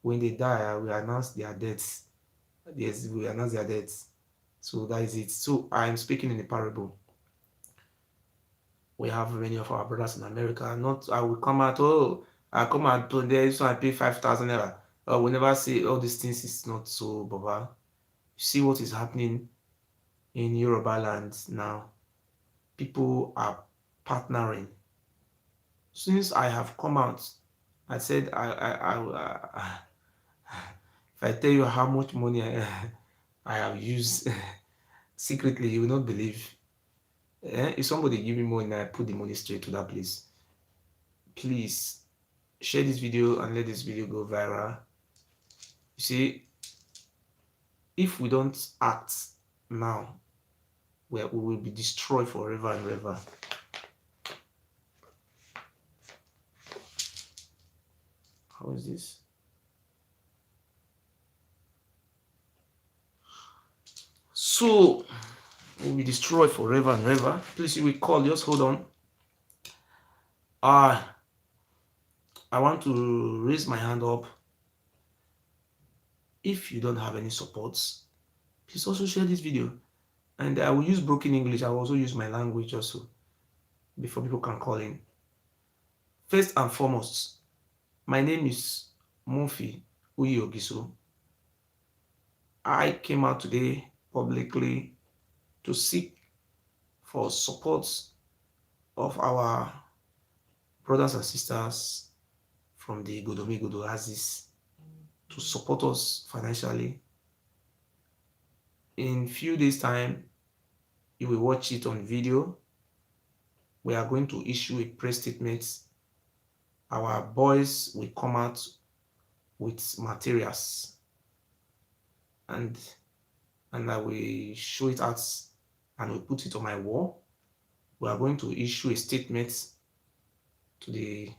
When they die, we announce their deaths. Yes, we announce their deaths. So that is it. So I'm speaking in a parable. We have many of our brothers in America. Not I will come out, oh, I come out there, so I pay 5,000 naira. We never say all these things is not so, Baba. You see what is happening in Yoruba land now. People are partnering. Since I have come out, I said if I tell you how much money I have used secretly, you will not believe. If somebody give me money, I put the money straight to that place. Please share this video and let this video go viral. You see, if we don't act now, we will be destroyed forever and ever. How is this? So we'll be destroyed forever and ever. Please, you will call. Just hold on. I want to raise my hand up. If you don't have any supports, please also share this video. And I will use broken English. I will also use my language also before people can call in. First and foremost, my name is Mufi Uyogiso. I came out today publicly to seek for support of our brothers and sisters from the Godomi Godoazis to support us financially. In few days time, you will watch it on video. We are going to issue a press statement. Our boys will come out with materials and I will show it out and will put it on my wall. We are going to issue a statement to the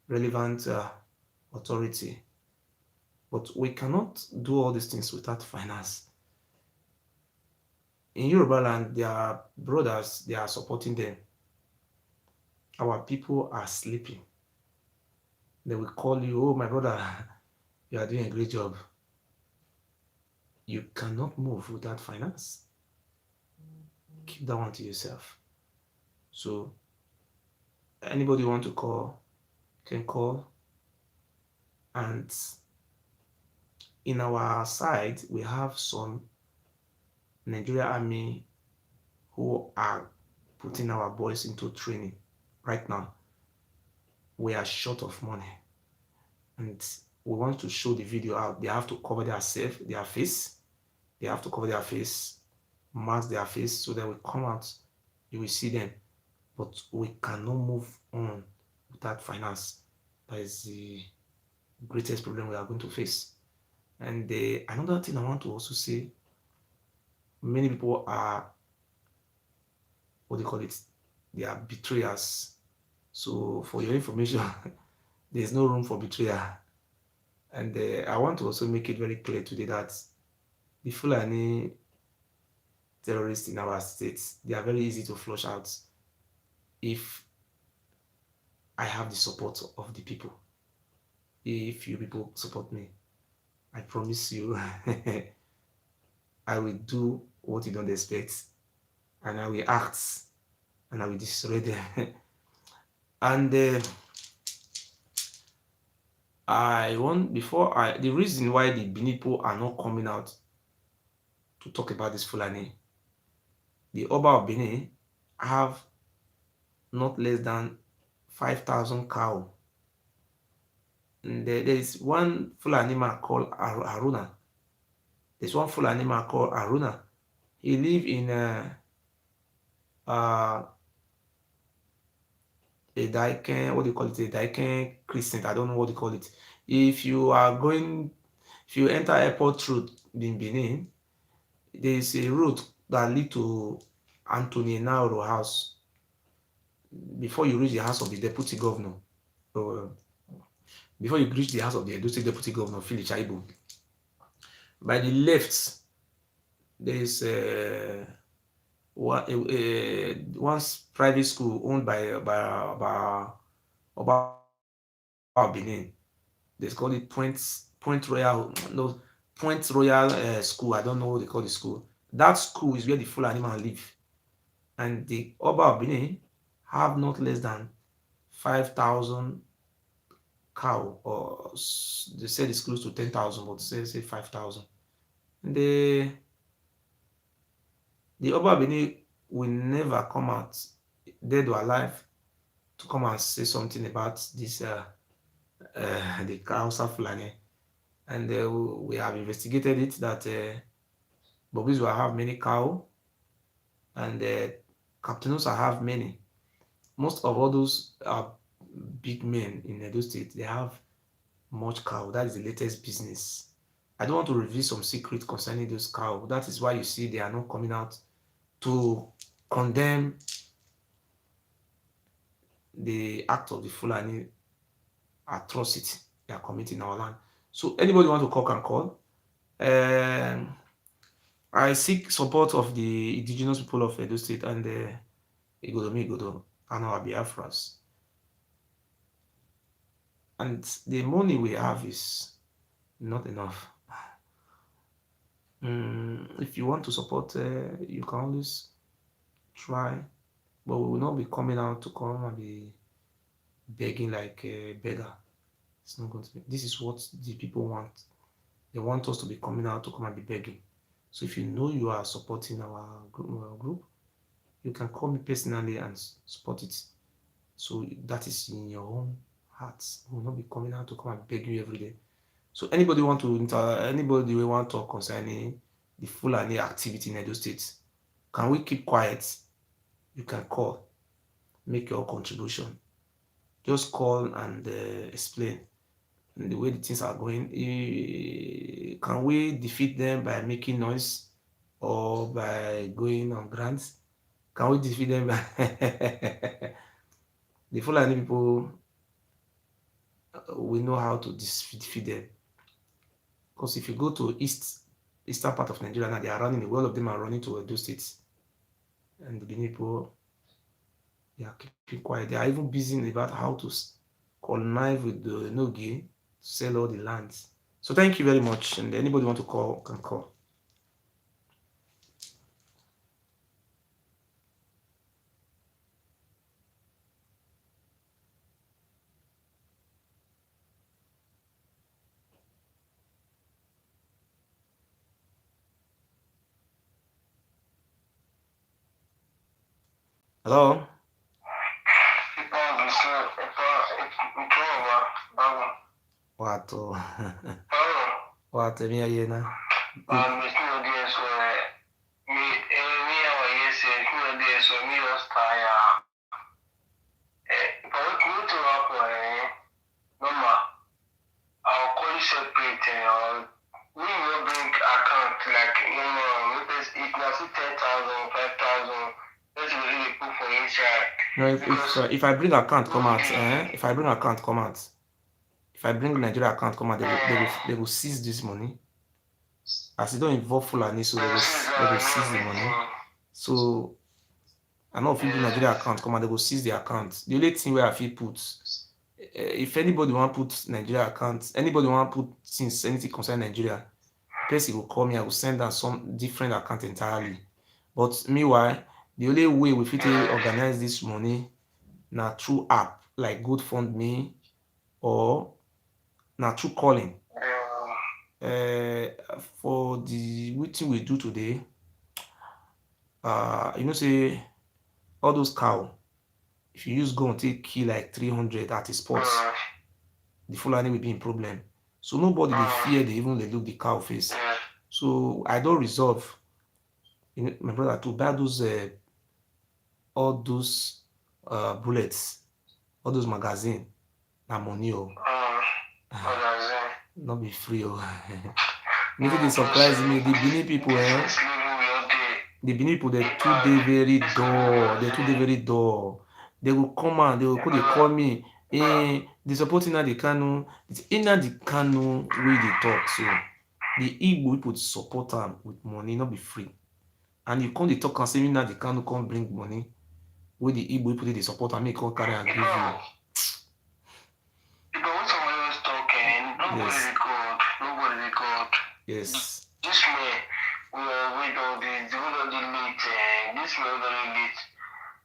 relevant authority. But we cannot do all these things without finance. In Yoruba land, their brothers, they are supporting them. Our people are sleeping. They will call you, oh, my brother, you are doing a great job. You cannot move without finance. Keep that one to yourself. So anybody want to call can call. And in our side, we have some Nigeria Army who are putting our boys into training right now. We are short of money. And we want to show the video out. They have to cover their face. They have to cover their face, mask their face, so that we come out, you will see them. But we cannot move on without finance. That is the greatest problem we are going to face. And another thing I want to also say, many people are, what do you call it? they are betrayers. So for your information, there's no room for betrayal. And I want to also make it very clear today that the Fulani terrorists in our states, they are very easy to flush out if I have the support of the people. If you people support me, I promise you, I will do what you don't expect, and I will act, and I will destroy them. And I want before I the reason why the Binipo are not coming out to talk about this Fulani, the Oba of Benin have not less than 5,000 cow. And there is one Fulani man called Aruna. There's one Fulani man called Aruna. He live in uh, a Daiken, what do you call it? A Daiken Crescent. I don't know what you call it. If you are going, if you enter airport road in Benin, there is a road that lead to Anthony Nauro house before you reach the house of the deputy governor. So, before you reach the house of the Edo State deputy governor, Philip Chaibu. By the left, there is one private school owned by Benin. They call it Point Royal, no, Point Royal School. I don't know what they call the school. That school is where the full animal live, and the Oba of Benin have not less than 5,000 cow, or they said it's close to 10,000, but say 5,000. And the Oba of Benin will never come out, dead or alive, to come and say something about this the Hausa Fulani. And we have investigated it that Bobis will have many cow, and Captainus will have many. Most of all those big men in Edo State, they have much cow. That is the latest business. I don't want to reveal some secret concerning those cow. That is why you see they are not coming out to condemn the act of the Fulani atrocity they are committing in our land. So anybody want to call can call. I seek support of the indigenous people of Edo State and Igodo and our Biafras. And the money we have is not enough. If you want to support, you can always try, but we will not be coming out to come and be begging like a beggar. It's not going to be. This is what the people want. They want us to be coming out to come and be begging. So if you know you are supporting our group, you can call me personally and support it. So that is in your own heart. We will not be coming out to come and beg you every day. So anybody want to anybody we want to talk concerning the Fulani activity in Edo State, can we keep quiet? You can call, make your contribution. Just call and explain the way the things are going. Can we defeat them by making noise or by going on grants? Can we defeat them by the Fulani people? We know how to defeat them. Because if you go to eastern part of Nigeria now, they are running. All of them are running to Edo states, and the Benin people, they are keeping quiet. They are even busy about how to connive with the Nogi to sell all the lands. So thank you very much. And anybody want to call can call. Hello. Wato. Wato mi ayena. I'll call you separate or we will bring account like if you see 10,000, 5,000, let's really put for inside. No, because if I bring account come out, the if I bring account come out, if I bring Nigeria account come out, they uh, will seize this money. As it don't involve Fulani, so this is they will you know seize the money. everything. So I know if you bring Nigeria Yes. account come out, they will seize the account. The only thing where I feel put, if anybody want put Nigeria account, anybody want put since anything concern Nigeria, person will call me. I will send them some different account entirely. But meanwhile, the only way we fit organize this money na through app like GoFundMe or na through calling. For the wetin we do today, you know say all those cow, if you use gun take kill like 300 at a spot, the Fulani will be in problem. So nobody dey fear, they even dey look the cow face. So I don resolve, my brother, to buy those all those bullets, all those magazine, na money o. No be free o. Wetin dey surprise me, the Benin people, the Benin people, they too dey very dull. They too dey very dull. They will come out, they will come, they call me, they support Nnamdi Kanu. It's Nnamdi Kanu wey dey talk so. The Igbo people support am with money, not be free. And you come dey talk and say Nnamdi Kanu come bring money wey the Igbo people dey support am, make come carry am give you. Because when somebody was talking, nobody Yes. record, nobody record. Yes. This man, we don't the late, this man very late.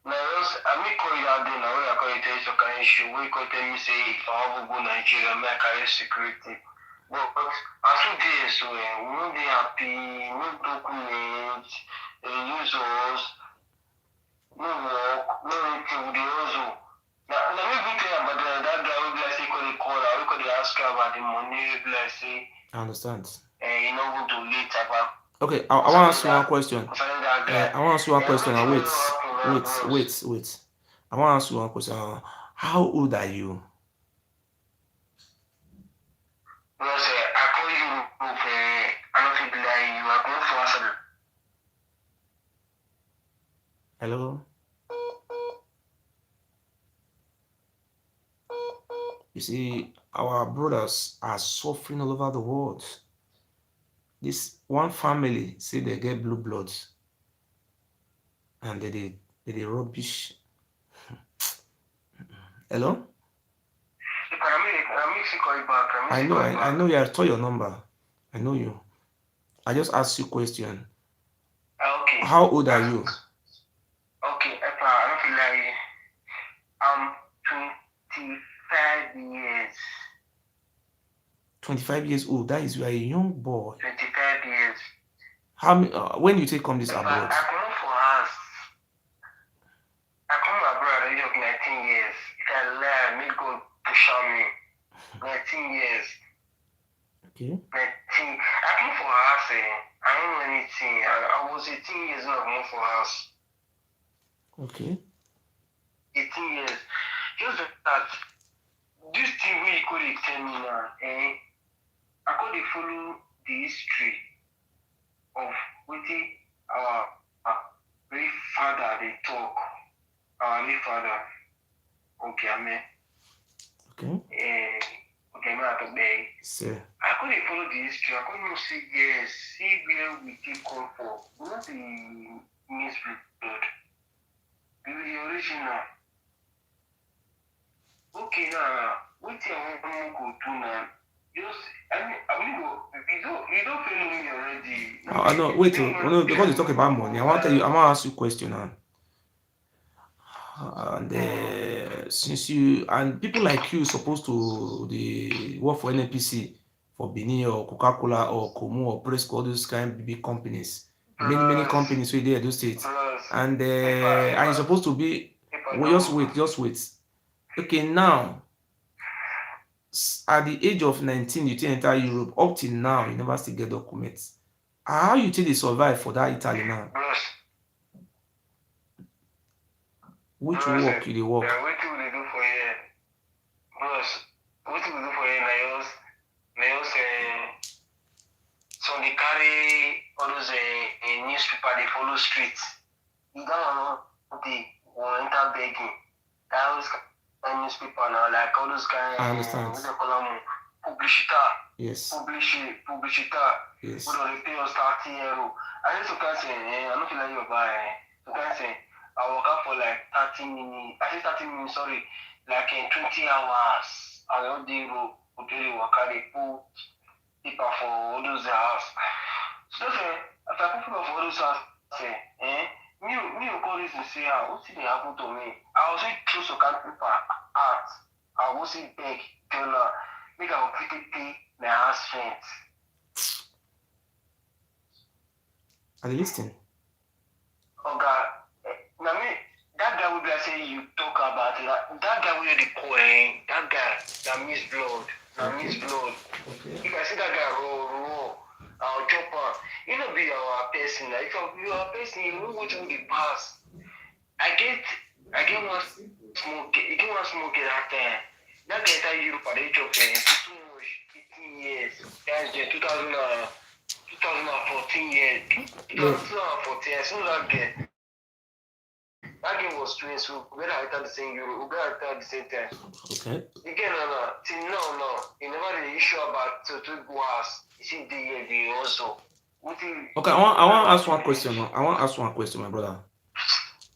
Now, I may call you that day, now when I call you, tell you some kind of issue, we call tell me say, if I have to go Nigeria, I carry security. But as we dey so, we no dey happy, no documents, use us, no work, no anything, we dey hustle. Now me go tell you about that guy wey be like say he call her, we call dey ask her about the money, wey be like say, I understand. you no go donate about. Okay, I want to ask you one question. I want to ask you one question. Wait. I want to ask you one question. How old are you? Because I call you, I don't feel like you are going for answer. Hello? You see, our brothers are suffering all over the world. This one family say they get blue bloods and they rubbish. Hello? I know you. I told your number. I know you. I just asked you a question. Okay. How old are you? Okay, I don't feel like I'm 25 years. 25 years old. That is, you are a young boy. 25 years. How many? When you take come this abroad? I come for us. I come abroad at the age of 19 years. If I lie, me go push on me. 19 years. Okay. 19. I come for us. I don't know anything. I was 18 years old. I come for us. Okay. 18 years. Just that this thing wey you could tell me now, I could follow the history of wetin our great father dey talk. Our late father, Ogiame. Okay. Ogiame Atogbe. Sir. I could follow the history. I could know say yes, see where we take come from. We no be misblood. We be the original. Okay, now, wetin I wan go do now? Just, I mean, you don't follow me already. No, wait. No, because you talk about money, I want to ask you a question now. And since you and people like you supposed to the work for NNPC, for Benin or Coca-Cola or Komu or Presco, all those kind of big companies, many companies wey dey Edo State, and you're supposed to be. Just wait. Okay, now at the age of 19, you take enter Europe. Up till now, you never still get documents. How you take dey survive for that Italy now? Which work you dey work? Wetin we dey do for here, bros? Wetin we do for here na just some dey carry all those newspaper dey follow street. You don dey wan enter begging. That was kind of newspaper now, like all those I kind, understand. what they call them, publicita, Yes. publicita, what Yes. do they pay us 30 euro? I just can't say, I don't feel like you're buying. So can't say, I work out for like 30 minutes, I say 30 minutes, sorry, like 20 hours. I don't do really work out, they put paper for all those house. So that's after I put paper for all those house, me will call this and say, what did they happen to me? I was say close to count paper out. I was say beg, tell her, make I will quickly pay my house rent. I listen. Oga, I mean, that guy will be like say you talk about that guy will the coin, that guy that miss blood, that Okay. miss blood. Okay. If I see that guy raw, I'll chop am. You know be our person. Like, if I be our person, you know what will the pass. I get I get one smoke, you get one smoke that time. That guy enter Europe at the age of too much, 18 years. That's the 2014 years. No. 2014, I saw that guy. That game was stressful. We got enter the same Euro, we got enter at the same time. Okay. Again, till now, you never the issue about to was. You see the year be also. Okay. I want to ask one question. I want to ask one question, my brother.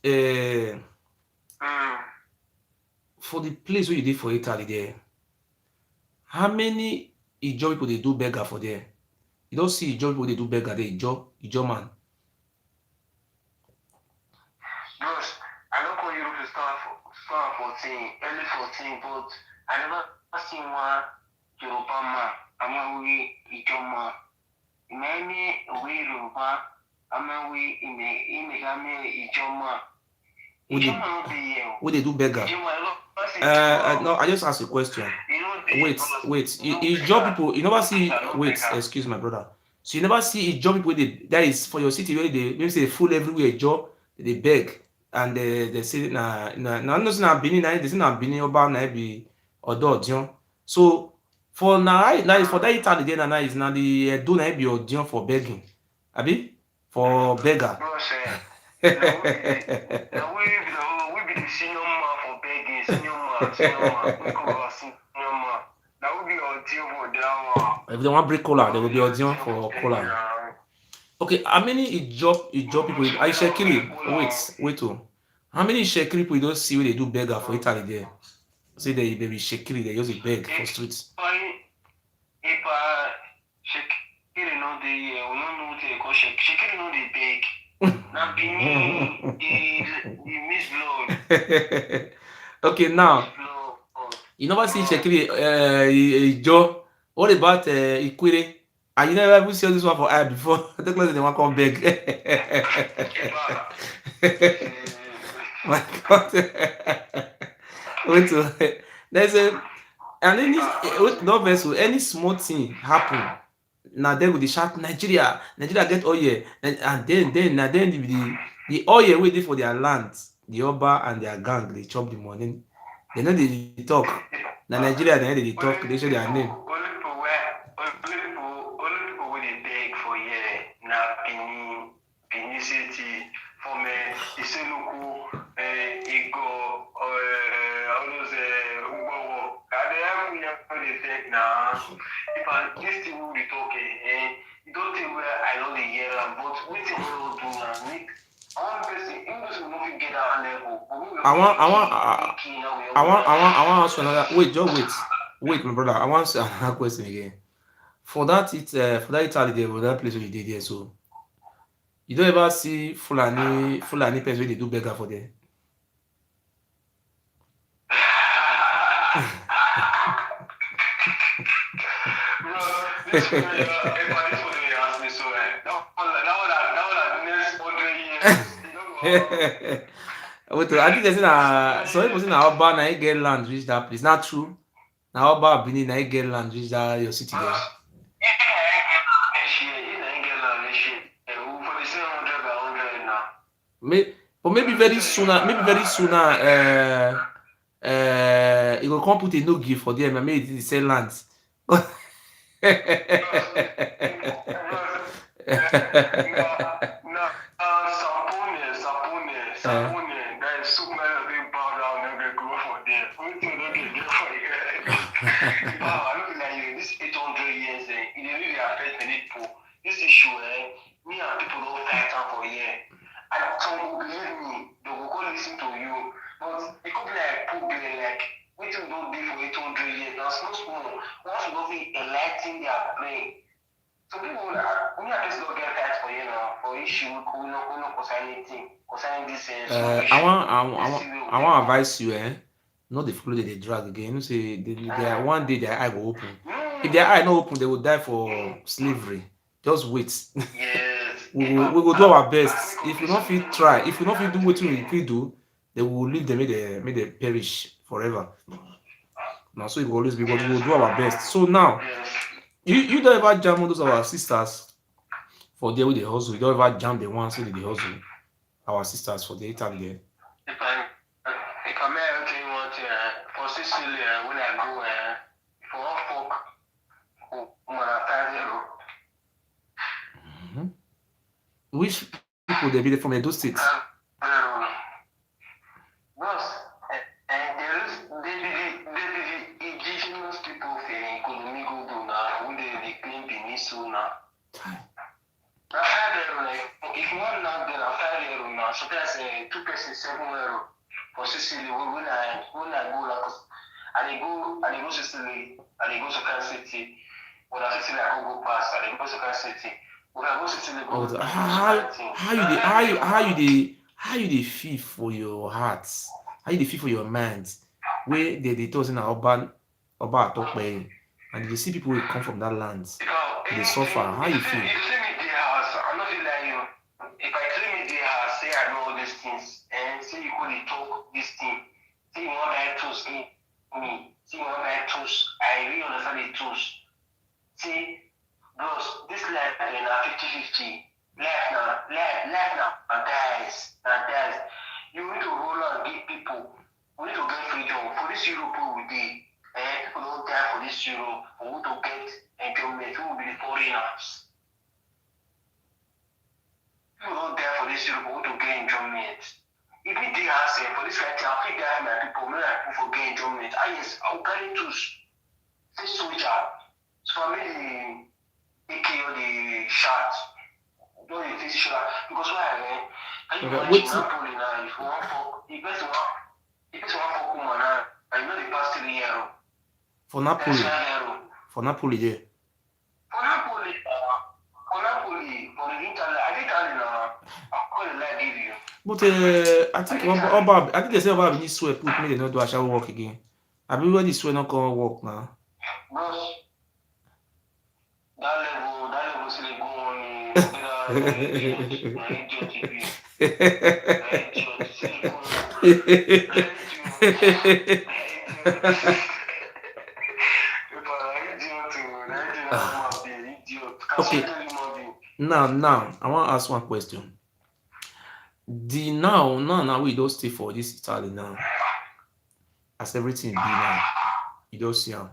Uh, Mm. for the place where you did for Italy there, how many Ijo people they do beggar for there? You don't see Ijo people they do beggar there. Ijo man. Bros, I don't call Europe to start 14, early 14, but I never see one Yoruba man. I'm a we Ijoma. Many we Yoruba. I'm a we Imegame Ijoma. Who they Ijoma no be here. who they do beggar? Ijoma, I don't see Ijoma. No, I just ask a question. You know the Wait, bros, wait. no Ijo beggar. people, you never No see. beggar, no Wait, beggar. excuse my brother. So you never see Ijo people. That is for your city where they maybe say full everywhere. Ijo they beg and they say na no say na Benin na they say na Benin Oba na be Odo Odion. So for now for that Italy there na is na the Edo na be Odion for begging. Abi for beggar. Bros, we be the senior man for begging, senior man. We call us senior man. Now we be on deal for that one. If they want break cola, they Now will we be be on Odion deal for for begging cola. now. Okay, how many Ijo We people? should I be on break Shekiri. cola. Wait. Oh. How many Shekiri people you don't see when they do beggar for Italy there? Say they be Shekiri, they just beg for streets. If Shekiri no dey, we no know what they call Shekiri no dey beg. Na Benin, the miss blood, Okay, the miss now blood. you never see Shekiri Ijo. What about Ikwere? And you never even see all this one for eye before. I don't know if they want come beg. My God. Wait, there's a and no vessel, any small thing happen. Now then with the shout Nigeria get oil, and then the oil waiting for their land, the Oba and their gang they chop the money. They know they talk. Now Nigeria they talk, they show their name. Only people wey dey beg for here na Benin City, from Isenuku, Igo, all those Ugbowo. Na dem dey beg na. If this thing wey we talk, e don tey wey I no dey hear am, but wetin we no do na make one person, English we no fit get that level. I want ask you another. Wait, just wait, my brother. I want to ask another question again. For that Italy there, for that place where you did there, so you don't ever see Fulani person where they do beggar for there. This one, this one you ask me so, that one, next 100 years. Wait, I think they say na some people say na Oba na he get land reach that place. Not true. Na Oba Benin na he get land reach that your city there. But maybe very soon, you go come put a no give for them and maybe they sell lands. Sapone, that is so many big bow down and they go benefit people. This issue, me and people don't fight out for a year. And some will believe me, they will go listen to you. But it could be like problem, like what you don't do for 800 years. Now, small. Once you don't enlighten their brain. So people, me and just don't get tight for you now, for issue, we no concern anything, concerning this small I issue. want I This want thing will I be want good. advise you, not the follow they drag again. You know, say they are one day their eye will open. If their Mm. eye not open, they will die for slavery. Just wait. Yes. We will do our I best. make If we not some fit people try, know if we not fit do that what we fit do, they will leave them, make they perish forever. Now so it will always be, but we yes, will do our best. So now yes. you don't ever jam on those our sisters for there with the hustle. You don't ever jam the ones with the hustle. Our sisters for the time there. If I may tell you one thing, for Sicily, when I go, for one folk, when I find zero, Mhm. Which people they be from Edo State? zero. Boss, there is the indigenous people in Kolomigo do now, when they claim Beniso now. I find zero, like, if one now, then I find zero now. Sometimes 2 person 7 euro for Sicily. When I go, like, I go Sicily, I go to Kansas City. When I Sicily, I go past, I go to Kansas City. When I go Sicily, go Oh, to how Kansas. how you dey how you dey feel for your heart? How you dey feel for your mind? Where they talk say na Oba Atokpe, and they see people wey come from that land, they suffer. How you feel? If you see me the house, I'm not feel like you. If I claim me the house, say I know all these things, and say you go dey talk this thing, say you want buy tools in me, say you want buy tools, I really understand the tools. See, bros, this life na 50-50. Life now dies. You need to roll on give people. We need to get freedom. For this Europe we dey, people don't die for this Europe. For we to get enjoyment, who will be the foreigners? People don't die for this Europe, for we to get enjoyment. If we dey answer for this kind of thing, I fit die my people, make my people for get enjoyment. Ah yes, I will carry tools. Say soldier. So I made the AK or the shot. Don't you think sure? Because why? Can you Okay, imagine wait. Napoli now? If one fuck, if it's one fuck woman now, I know the past 3 years. For That's Napoli, 1 year. for Napoli there. For the Italy, I think Italy now. I'm going to lie give you. But I I think think Italy. I think they say Oba need swear put make they not do a shower work again. I believe when the swear not come work now. Bros, that level still dey go on. Na idiot you be. Na idiot. Still dey go on. Na idiot. Okay, now I want to ask one question. The now we don't stay for this Italy now. As everything be now, you don't see am.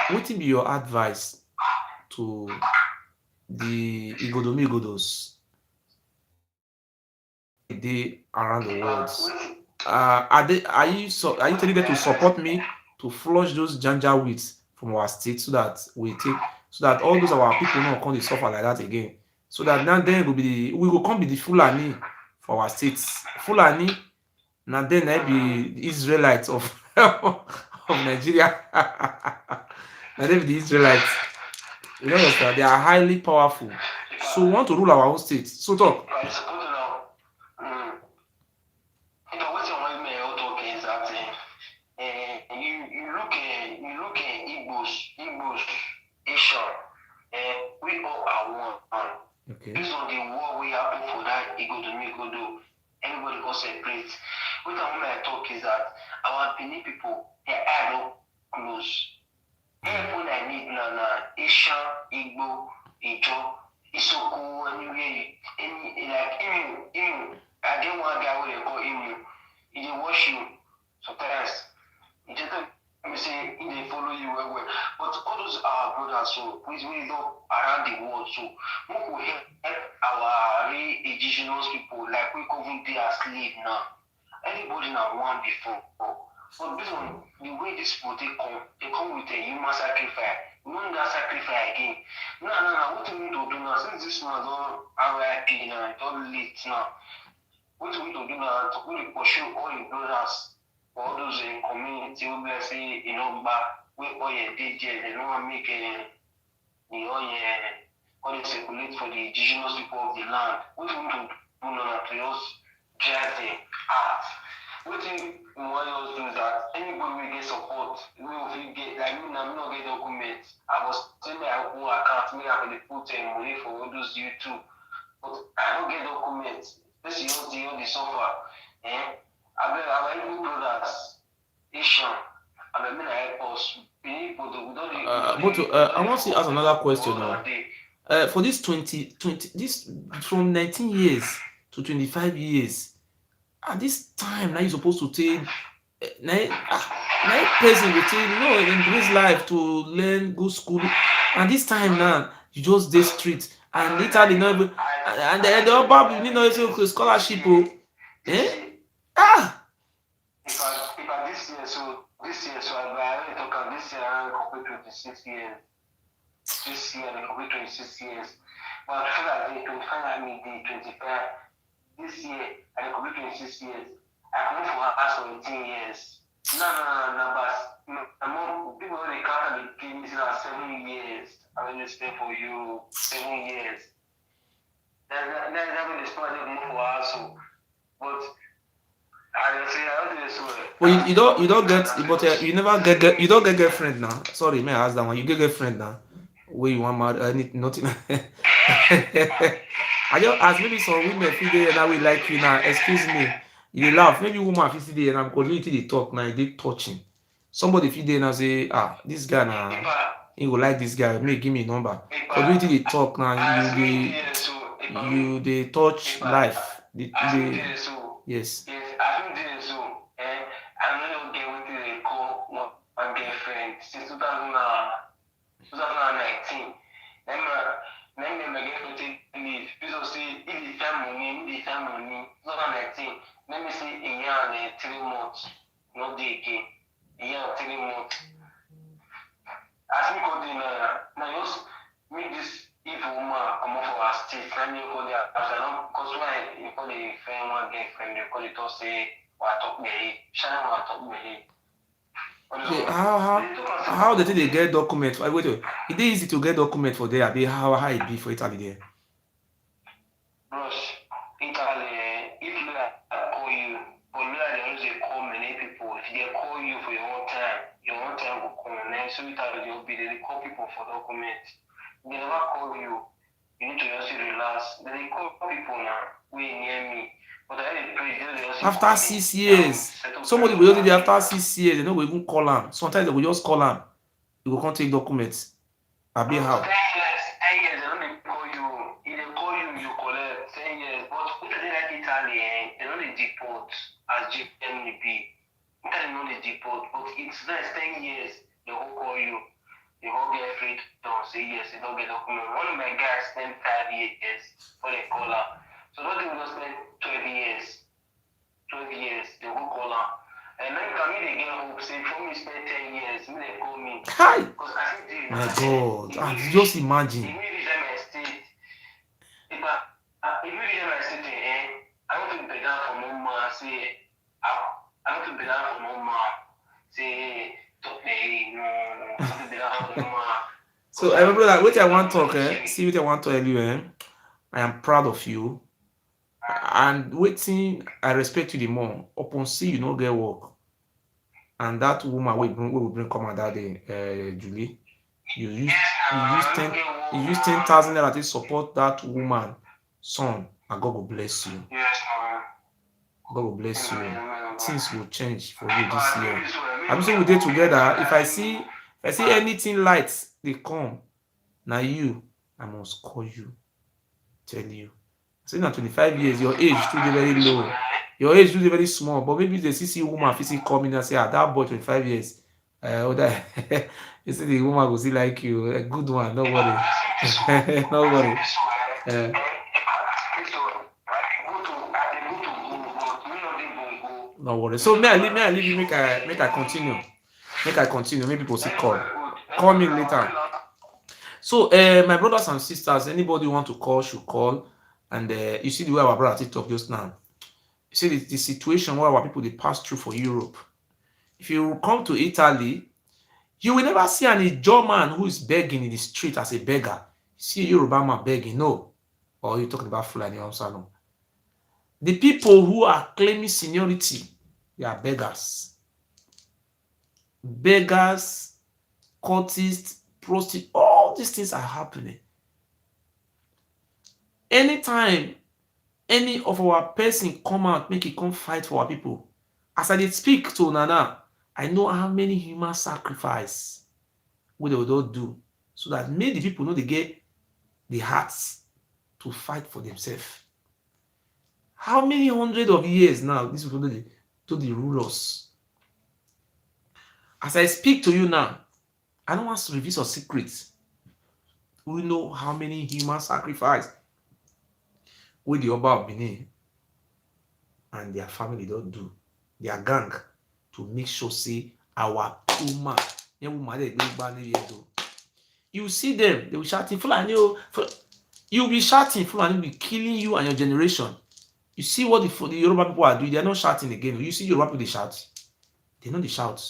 What will be your advice to the Igodomigodos they around the world? Are you telling them to support me to flush those janja weeds from our state so that all those our people not come to suffer like that again? So that now then we will come be the Fulani for our states. Fulani now then I be the Israelites of of Nigeria. Now they be the Israelites. You know understand? They are highly powerful. So we want to rule our own state. So talk. I suppose now. What you want me to talk is that you look at Igbos, Asian, we all are one. Okay. Based on the war we happen for that Igodo, everybody go separate. What I want to talk is that our Benin people, their eye no close. Everyone I need now, Asian, Igbo, Ijo, Isoko, anywhere, like Imu. I didn't want guy where they call Imu. He dey wash you sometimes. He just let me say he dey follow you well. But all those are brothers, so we know around the world. So we could help our indigenous people like we couldn't be as slave now. Everybody now one before. But based on the way these people they come with a human sacrifice. You know that sacrifice again. Now, what you need to do now, since this man don't RIP now, it's all late now. What you need to do now, to really pursue all your brothers, all those in community, who be say, back, where all your DJ, they don't want to make the all they circulate for the indigenous people of the land. What you need to do now to just drag them out. What thing we want us do is that anybody will get support, we will get like me now, me not get documents. I was saying my own account, me I can put money for all those YouTube, but I don't get documents. This is all the suffer. I have even brothers, Asian, I mean I help us. But I want to ask another question now. For this 20 this from 19 years to 25 years, at this time now you supposed to take now person will take embrace life to learn go school, and this time now you just dey street and literally not even and the other you need not say okay scholarship eh ah if I this year, so I already talk am this year I complete 26 years. This year I complete 26 years. But I feel like the 25 I mean the 25. This year I complete 26 years. I come for house for 18 years. No, but people when they count and they give me like 7 years. I will stay for you 7 years. That's when they start to move for house. But I say I don't do this way. but you don't get but you never you don't get girlfriend now. Sorry, may I ask that one? You get girlfriend now? Where you want marry? Nothing. I just ask maybe some women feel they now will like you now. Excuse me, you dey laugh. Maybe woman feel dey now because you dey talk now. They touching. Somebody feel dey now say this guy now he go like this guy. May give me a number. Because you dey talk now you dey touch life. Yes. Yes, I think this is so. I don't get what they call my girlfriend since 2019. Then my girlfriend take leave. People say if they find money, 2019. Let me say a year and 3 months. Not day again. A year and 3 months. As me go there now just make this evil woman come up for her state. Let me go there after now because when you call the friend one girlfriend, you call it all say what talk me, Shana what talk me. Okay, how they think they get document? Wait, it is easy to get document for there. Be how it be for Italy there. Bros, Italy, if you call you, but they always call many people. If they call you for your own time will come. And then so Italy they'll be they call people for documents. They never call you. You need to just relax. Then they call people now. We near me. But I pray they also After 6 years, somebody will just be after 6 years. They don't even call them. Sometimes they will just call them. You will can't take documents. I be how? 10 years, they don't call you. If they call you, you collect 10 years. But if they like Italy, they don't deport as Germany be. Italy don't deport, but it's less 10 years. They will call you. They will get free to say yes. They don't get document. One of my guys spent 5 years for the caller. So those people just spend 12 years. 12 years, they will call her. And then can me they get hope, say for me spend 10 years, me they call me. Hi! Because I think My God, just imagine. if you reach my state, if you reach my state, I want to be down for no man, say, I want to be down for no man, say, to pay, no, I want to be down for no man. So I remember that what I want to talk, see what I want to tell you, I am proud of you. And waiting, I respect you the more. Upon see you no get work. And that woman will bring come out that day, Julie. You use 10,000 naira to support that woman, son, and God will bless you. Yes, man. God will bless you. Things will change for you this year. I'm saying we did together. If I see anything light, they come. Now you, I must call you, tell you. Say now 25 years, your age still dey very low. Your age still dey very small, but maybe they see woman physically coming and say, that boy 25 years. That you see the woman go see like you, a good one, don't worry. Don't worry. No worry. So may I leave you, make I continue. Make I continue. Maybe people see call. Call me later. So my brothers and sisters, anybody want to call should call. And you see the way our brother talk just now. You see the situation where our people they pass through for Europe. If you come to Italy, you will never see an German who is begging in the street as a beggar. You see a Yoruba man begging, no. Or you're talking about Fulani also, no. The people who are claiming seniority, they are beggars. Beggars, cultists, prostitutes, all these things are happening. Anytime any of our person come out, make it come fight for our people. As I did speak to Nana, I know how many human sacrifice we they will do so that make the people know they get the hearts to fight for themselves. How many hundred of years now these people do the rule us? As I speak to you now, I don't want to reveal some secrets. We know how many human sacrifice with the Oba of Benin and their family don't do, their gang, to make sure say our Puma, you see them, they will shouting Fulani, you'll be shouting Fulani will be killing you and your generation. You see what the Yoruba people are doing, they are not shouting again. You see Yoruba people they shout, they know they shout.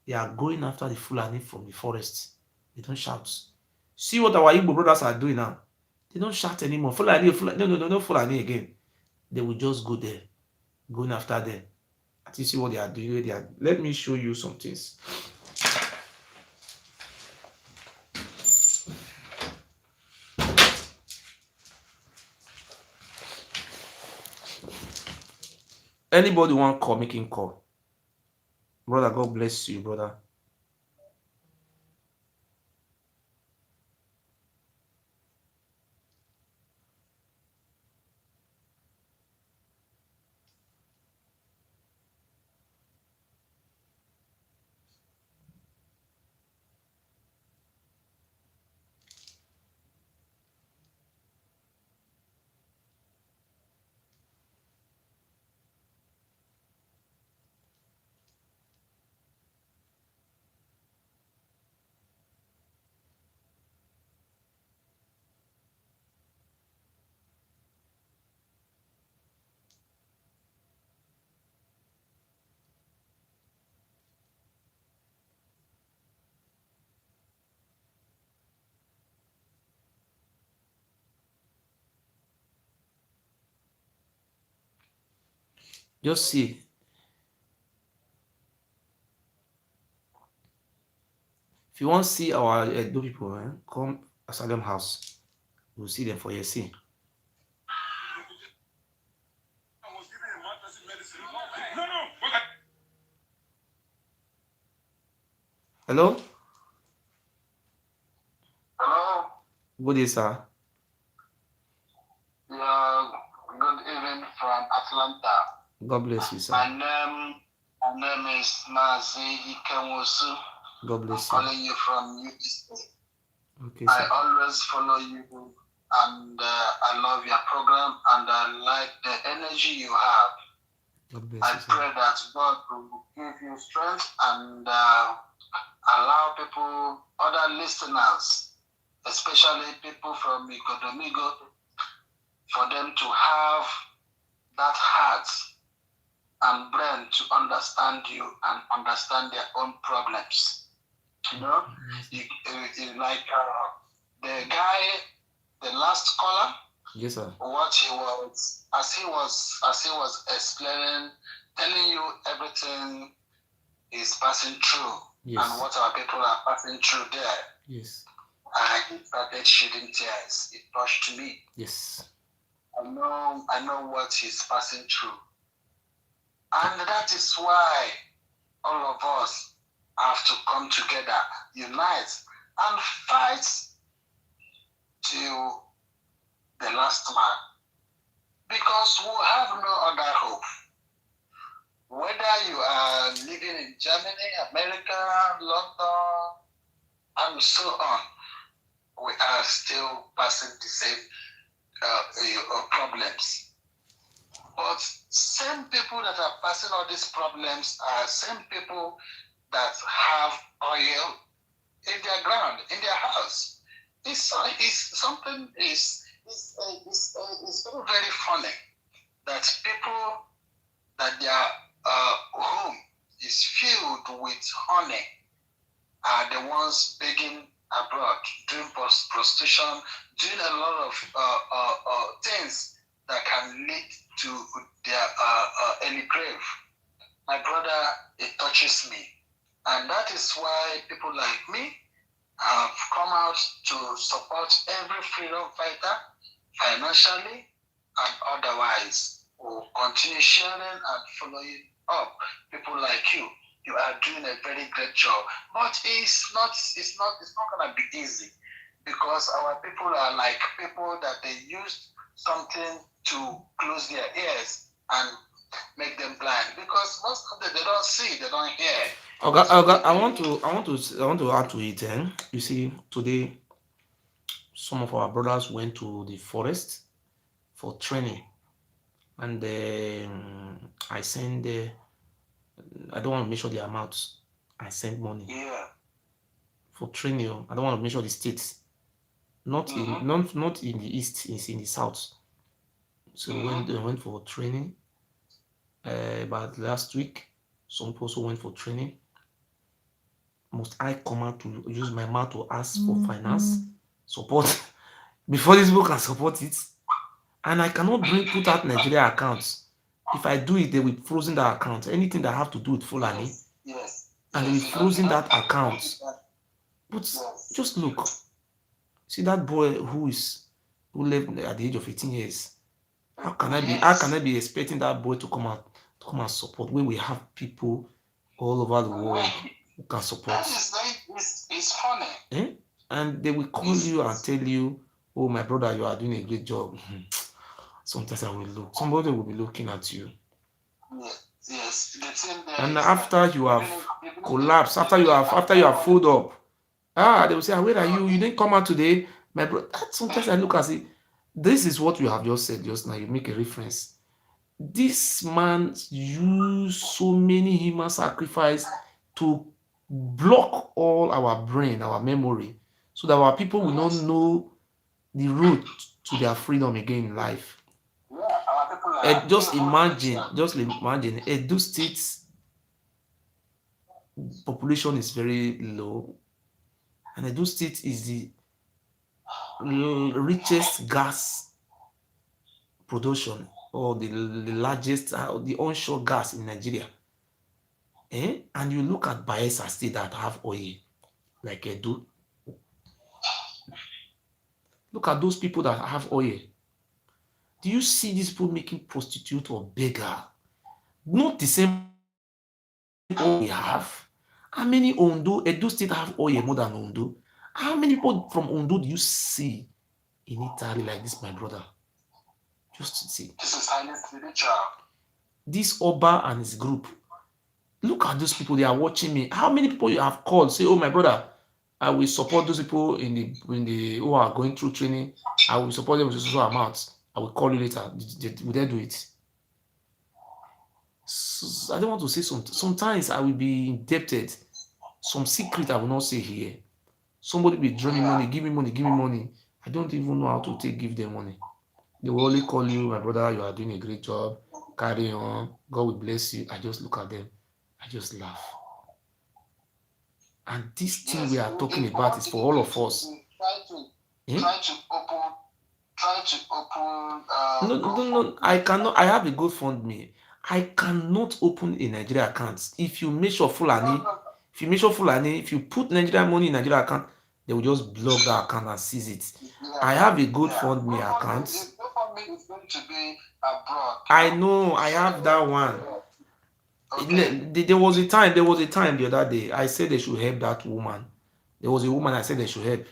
They are going after the Fulani from the forest. They don't shout. See what our Igbo brothers are doing now. They don't shout anymore. Fulani, no Fulani again. They will just go there, going after them. And you see what they are doing. Let me show you some things. Anybody want call, make him call. Brother, God bless you, brother. Just see. If you want to see our Edo people, come Asylum House. You'll see them for your see. Hello? Hello? Good day, sir. Yeah, good evening from Atlanta. God bless you, sir. My name is Mazi Ikewosu. God bless I'm you. calling you from USA. Okay, I sir. always follow you, and I love your program, and I like the energy you have. God bless I you, sir. pray that God will give you strength and allow people, other listeners, especially people from Ikodomigo, for them to have that heart and brain to understand you and understand their own problems. You know, like the guy, the last caller. Yes, sir. What he was, as he was explaining, telling you everything is passing through, Yes. and what our people are passing through there. Yes. I started shedding tears. It touched me. Yes. I know what he's passing through. And that is why all of us have to come together, unite, and fight till the last man. Because we have no other hope. Whether you are living in Germany, America, London, and so on, we are still passing the same problems. But same people that are passing all these problems are same people that have oil in their ground, in their house. It's something is very, very funny that people that their home is filled with honey are the ones begging abroad, doing prostitution, doing a lot of things that can lead to their early grave. My brother, it touches me. And that is why people like me have come out to support every freedom fighter financially and otherwise. We'll continue sharing and following up people like you. You are doing a very great job, but it's not gonna be easy because our people are like people that they use something to close their ears and make them blind because most of them they don't see, they don't hear. Okay, So okay, they believe. I want to add to it. You see, today some of our brothers went to the forest for training, and I send. I don't want to measure the amounts. I send money Yeah. for training. I don't want to measure the states. Not in the east. It's in the south. So when they went for training, about last week, some people also went for training. Must I come out to use my mouth to ask for finance support before this people can support it? And I cannot put out Nigeria accounts. If I do it, they will frozen that account. Anything that have to do with Fulani, and they will frozen that account. But just look, see that boy who left at the age of 18 years. How can I be expecting that boy to come and support when we have people all over the world who can support? That is like it's funny. Eh? And they will call you and tell you, oh my brother, you are doing a great job. Sometimes I will look. Somebody will be looking at you. Yes. The thing there And is that after you have collapsed, after you have fold up, they will say, where are you? You didn't come out today. My brother, sometimes I look and say, this is what you have just said just now. You make a reference. This man used so many human sacrifice to block all our brain, our memory, so that our people will not know the road to their freedom again in life. our people And are just imagine, Edo State's population is very low, and Edo State is the richest gas production or the largest, the onshore gas in Nigeria. And you look at Bayelsa State that have oil, like Edo. Look at those people that have oil. Do you see these people making prostitute or beggar? Not the same oil we have. How many Edo State have oil more than Ondo? How many people from Ondo do you see in Italy like this, my brother? Just to see. This is highly spiritual. This Oba and his group. Look at those people, they are watching me. How many people you have called? Say, oh my brother, I will support those people in the who are going through training. I will support them with so amount. I will call you later. Will they do it? I don't want to say something. Sometimes I will be indebted. Some secret I will not say here. Somebody will draw me money, give me money, give me money. I don't even know how to give them money. They will only call you, my brother, you are doing a great job. Carry on. God will bless you. I just look at them. I just laugh. And this thing we are talking about is for all of us. Try to open No. I cannot. I have a GoFundMe. I cannot open a Nigeria account. If you measure Fulani, if you put Nigeria money in Nigeria account, they will just block that account and seize it. I have a GoFundMe account. GoFundMe is going to be abroad. I know. I have that one. There was a time the other day I said they should help that woman. There was a woman I said they should help.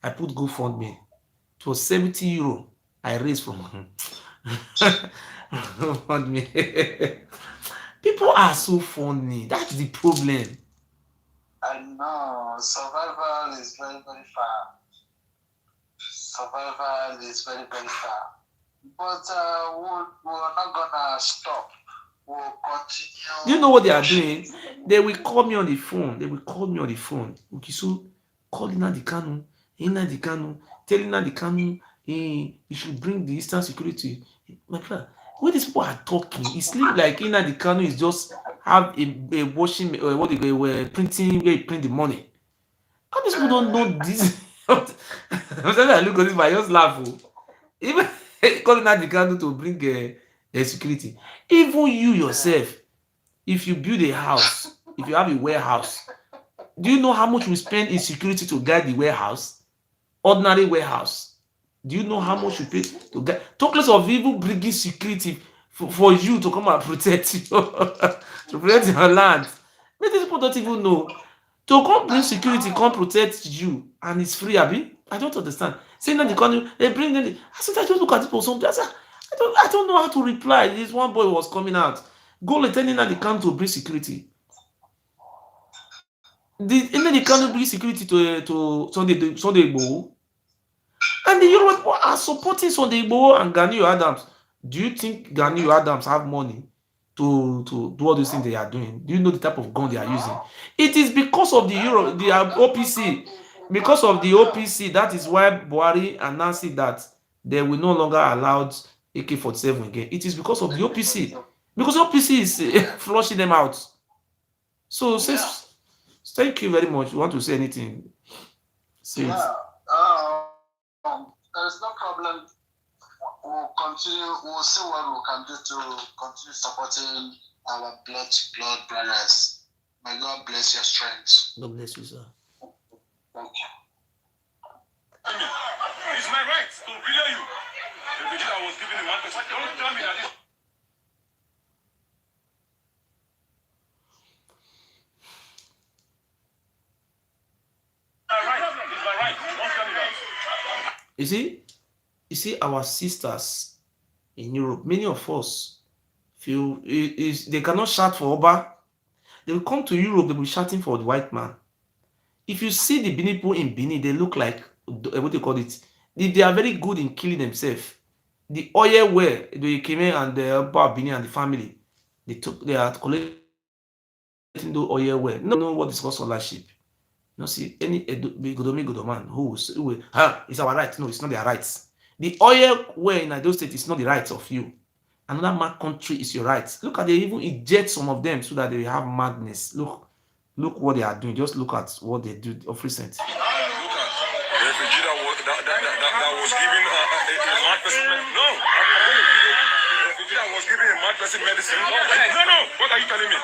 I put GoFundMe. It was 70 euro I raised from GoFundMe. People are so funny. That's the problem. I know. Survival is very, very far. Survival is very, very far. But we're not gonna stop. We'll Do you continue know what they are pushing. doing? They will call me on the phone. They will call me on the phone. Okay, so calling Nnamdi Kanu, Nnamdi Kanu, telling Nnamdi Kanu, you should bring the Eastern security. My friend, when these people are talking, it's like Nnamdi Kanu is just have a washing, what they were printing, where you print the money. How these people don't know this? Sometimes I look at this, but I just laugh. Oh. Even calling Nnamdi Kanu to bring security. Even you yourself, if you build a house, if you have a warehouse, do you know how much we spend in security to guard the warehouse? Ordinary warehouse. Do you know how much you pay to guard? Talk less of even bringing security for you to come and protect you, to protect your land. Many people don't even know. To come bring security, come protect you, and it's free, abi? I don't understand. Saying that the country, they bring them. I said, I just look at people sometimes. I don't know how to reply. This one boy was coming out. Go attending at the camp to bring security. The Kanu bring security to Sunday Igboho, and the Yoruba people are supporting Sunday Igboho and Gani Adams. Do you think Gani Adams have money to do all these things they are doing? Do you know the type of gun they are using? It is because of the OPC, because of the OPC. That is why Buhari announced that they will no longer allow AK-47 again. It is because of the OPC, because OPC is flushing them out. So says, thank you very much. You want to say anything? Say it. Yeah. There's no problem. We'll continue. We'll see what we can do to continue supporting our blood brothers. May God bless your strength. God bless you, sir. Thank you. It's my right to video you. The video I was given in one person. Don't tell me that this. My right. It's my right. Don't tell me that. You see, our sisters in Europe, many of us feel they cannot shout for Oba. They will come to Europe, they will be shouting for the white man. If you see the Benin people in Benin, they look like what do you call it? They are very good in killing themselves. The oil well, the Ikeme and the Benin and the family, they are collecting the oil well. No, know what is called scholarship. No, see any Godoman who will it's our right. No, it's not their rights. The oil well in those states is not the rights of you. Another mad country is your rights. Look at they even eject some of them so that they have madness. Look what they are doing. Just look at what they do of recent. Look at the refugee that was given a mad person. No, the refugee that was given a mad person medicine. No. What are you telling me?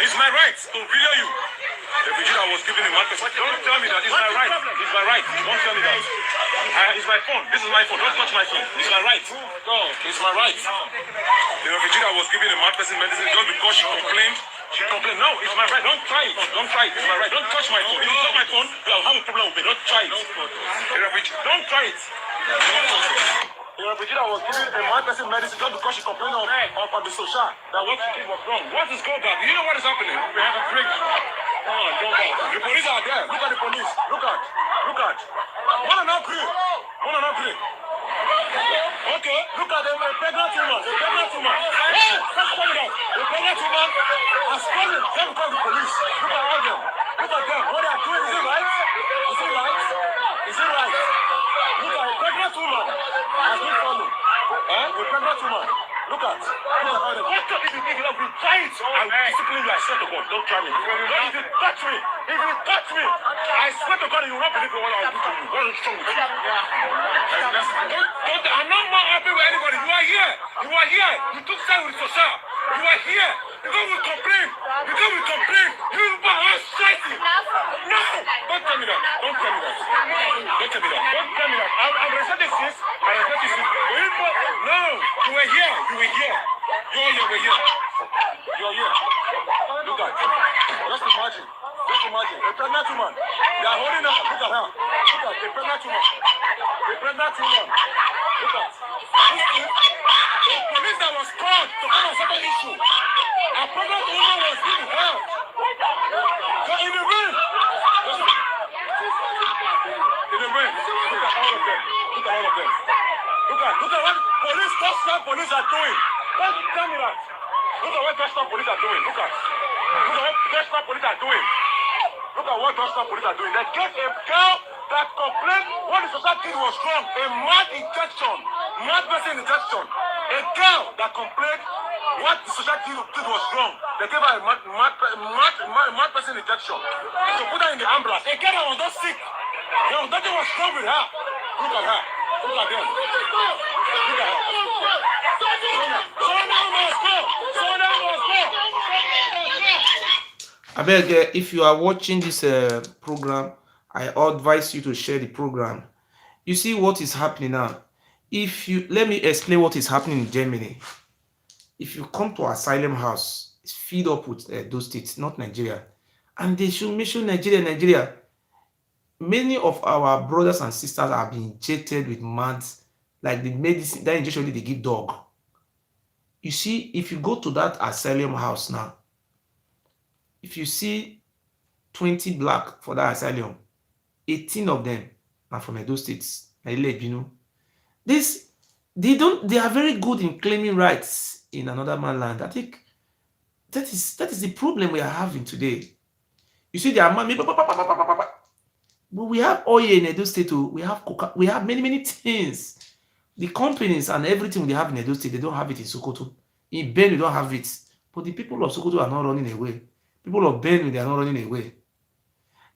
It's my right to video you. The refugee that was given a mad person. Don't tell me that it's my right. It's my right. Don't tell me that. It's my phone. This is my phone. Don't touch my phone. It's my right. It's my right. The refugee that was given a mad person medicine just because she complained. She complained. No, it's my right. Don't try it. Don't try it. It's my right. Don't touch my phone. If you touch my phone, you'll have a problem with me. Don't try it. The refugee, don't try it. The refugee that was given a mad person medicine just because she complained of the social that what she did was wrong. What is going on? You know what is happening? We have a break. Come on, don't go. The police are there. Look at the police. Look at. One and not three. One and not three. Okay, look at them. A pregnant woman. A pregnant woman. Hey, stop calling them. A pregnant woman has fallen. Let me call the police. Look at all them. Look at them. What they are doing. Is it right? Is it right? Is it right? Look at a pregnant woman has been fallen. A pregnant woman. Look at all them. What if you love me? Try it. I will discipline you. I swear to God. Don't try me. Don't if you touch me. If you touch me, I swear to God you will not believe what I will do to you. What is wrong with you? I'm not more happy with anybody. You are here. You are here. You took side with Sosa. You are here. You go with complain. You go with complain. You are fighting. No. Don't tell me that. Don't tell me that. Don't tell me that. Don't tell me that. I'm resenting this. I resent this. No. You were here. You were here. You were here. You are here. Look at. Just imagine. Just imagine. A pregnant woman. They are holding her. Look at her. Look at the pregnant woman. The pregnant woman. Look at. The police that was called to come and settle issue. A pregnant woman was being held. So in the rain. In the rain. Look at all of them. Look at all of them. Look at what police, Toscan police are doing. Tell me that. Look at what Toscan police are doing. Look at what Toscan police are doing. Look at what Toscan police are doing. They get a girl that complained what the society was wrong. A mad injection. Mad person injection. A girl that complained what the society did was wrong. They gave her a mad person injection. To put her in the ambulance. A girl that was not sick. There was nothing was wrong with her. Look at her. Look at them. Look at her. Someone must go. Someone must go. I beg, if you are watching this program, I advise you to share the program. You see what is happening now. If you let me explain what is happening in Germany. If you come to asylum house, it's filled up with those states, not Nigeria, and they should mention Nigeria, Nigeria. Many of our brothers and sisters are being injected with meds, like the medicine that injection they give dog. You see, if you go to that asylum house now, if you see 20 black for that asylum, 18 of them are from Edo states. This they are very good in claiming rights in another man land. I think that is the problem we are having today. You see, there are but we have oil in Edo State, we have coca, we have many things. The companies and everything they have in Edo State, they don't have it in Sokoto. In Benue, we don't have it. But the people of Sokoto are not running away. People of Benue, they are not running away.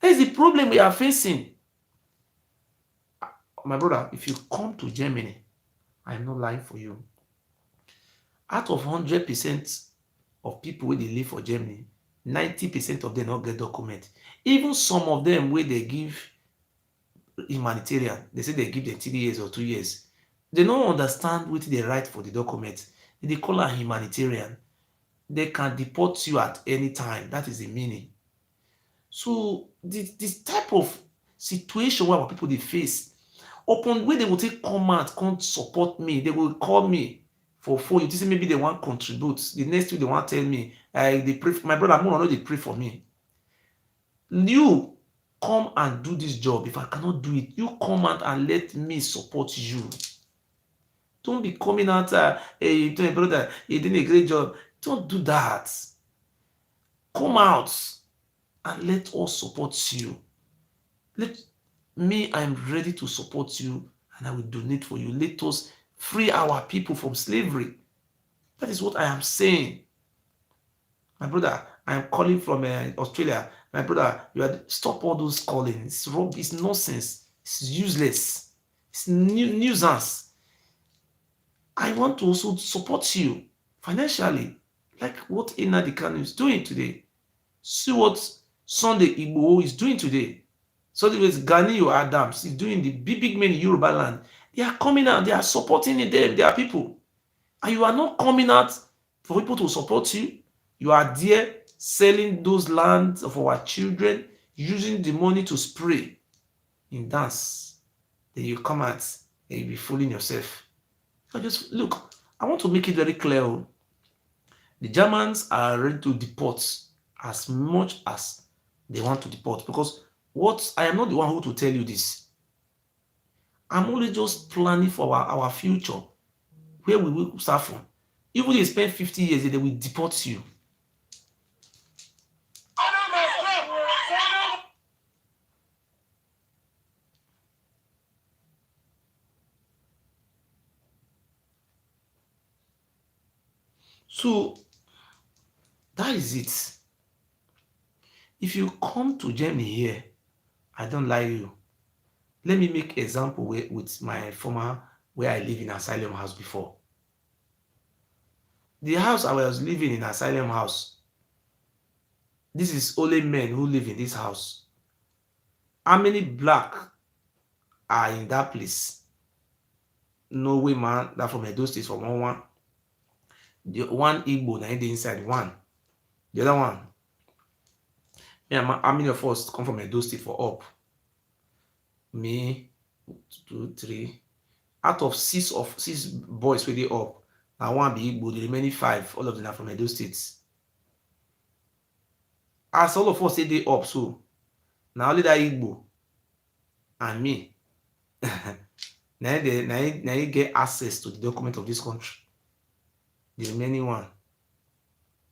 That is the problem we are facing. My brother, if you come to Germany, I am not lying for you. Out of 100% of people where they live for Germany, 90% of them not get document. Even some of them where they give humanitarian, they say they give them 3 years or 2 years. They don't understand what they write for the document. They call her humanitarian. They can deport you at any time. That is the meaning. So this type of situation where our people they face, upon where they will take command, can't support me, they will call me for phone. You see, maybe they want contribute. The next week they want tell me, they pray for my brother. I'm gonna know they pray for me. You come and do this job. If I cannot do it, you come out and let me support you. Don't be coming out, hey, you told my brother, you did a great job. Don't do that. Come out and let us support you. Let me, I'm ready to support you and I will donate for you. Let us free our people from slavery. That is what I am saying. My brother, I am calling from Australia. My brother, stop all those calling. It's wrong. It's nonsense. It's useless. It's nuisance. I want to also support you financially, like what Nnamdi Kanu is doing today. See what Sunday Igboho is doing today. So there is Gani Adams is doing the big men in Yoruba land. They are coming out. They are supporting them. They are people. And you are not coming out for people to support you. You are there selling those lands of our children, using the money to spray in dance. Then you come out and you be fooling yourself. So just look, I want to make it very clear. The Germans are ready to deport as much as they want to deport, because I am not the one who to tell you this. I'm only just planning for our future, where we will start from. Even if they spend 50 years, they will deport you. So that is it. If you come to Germany here, I don't lie you. Let me make example with my former, where I live in asylum house before. The house I was living in, asylum house, this is only men who live in this house. How many black are in that place? No way, man. That from Edo State, from one. The one Igbo na the inside one. The other one. How many of us come from Edo State for up? Me, 2, 3. Out of six boys where they up, now one be Igbo, the remaining 5, all of them are from Edo State. As all of us say they up, so now only that Igbo and me. Now they get access to the document of this country. The remaining one,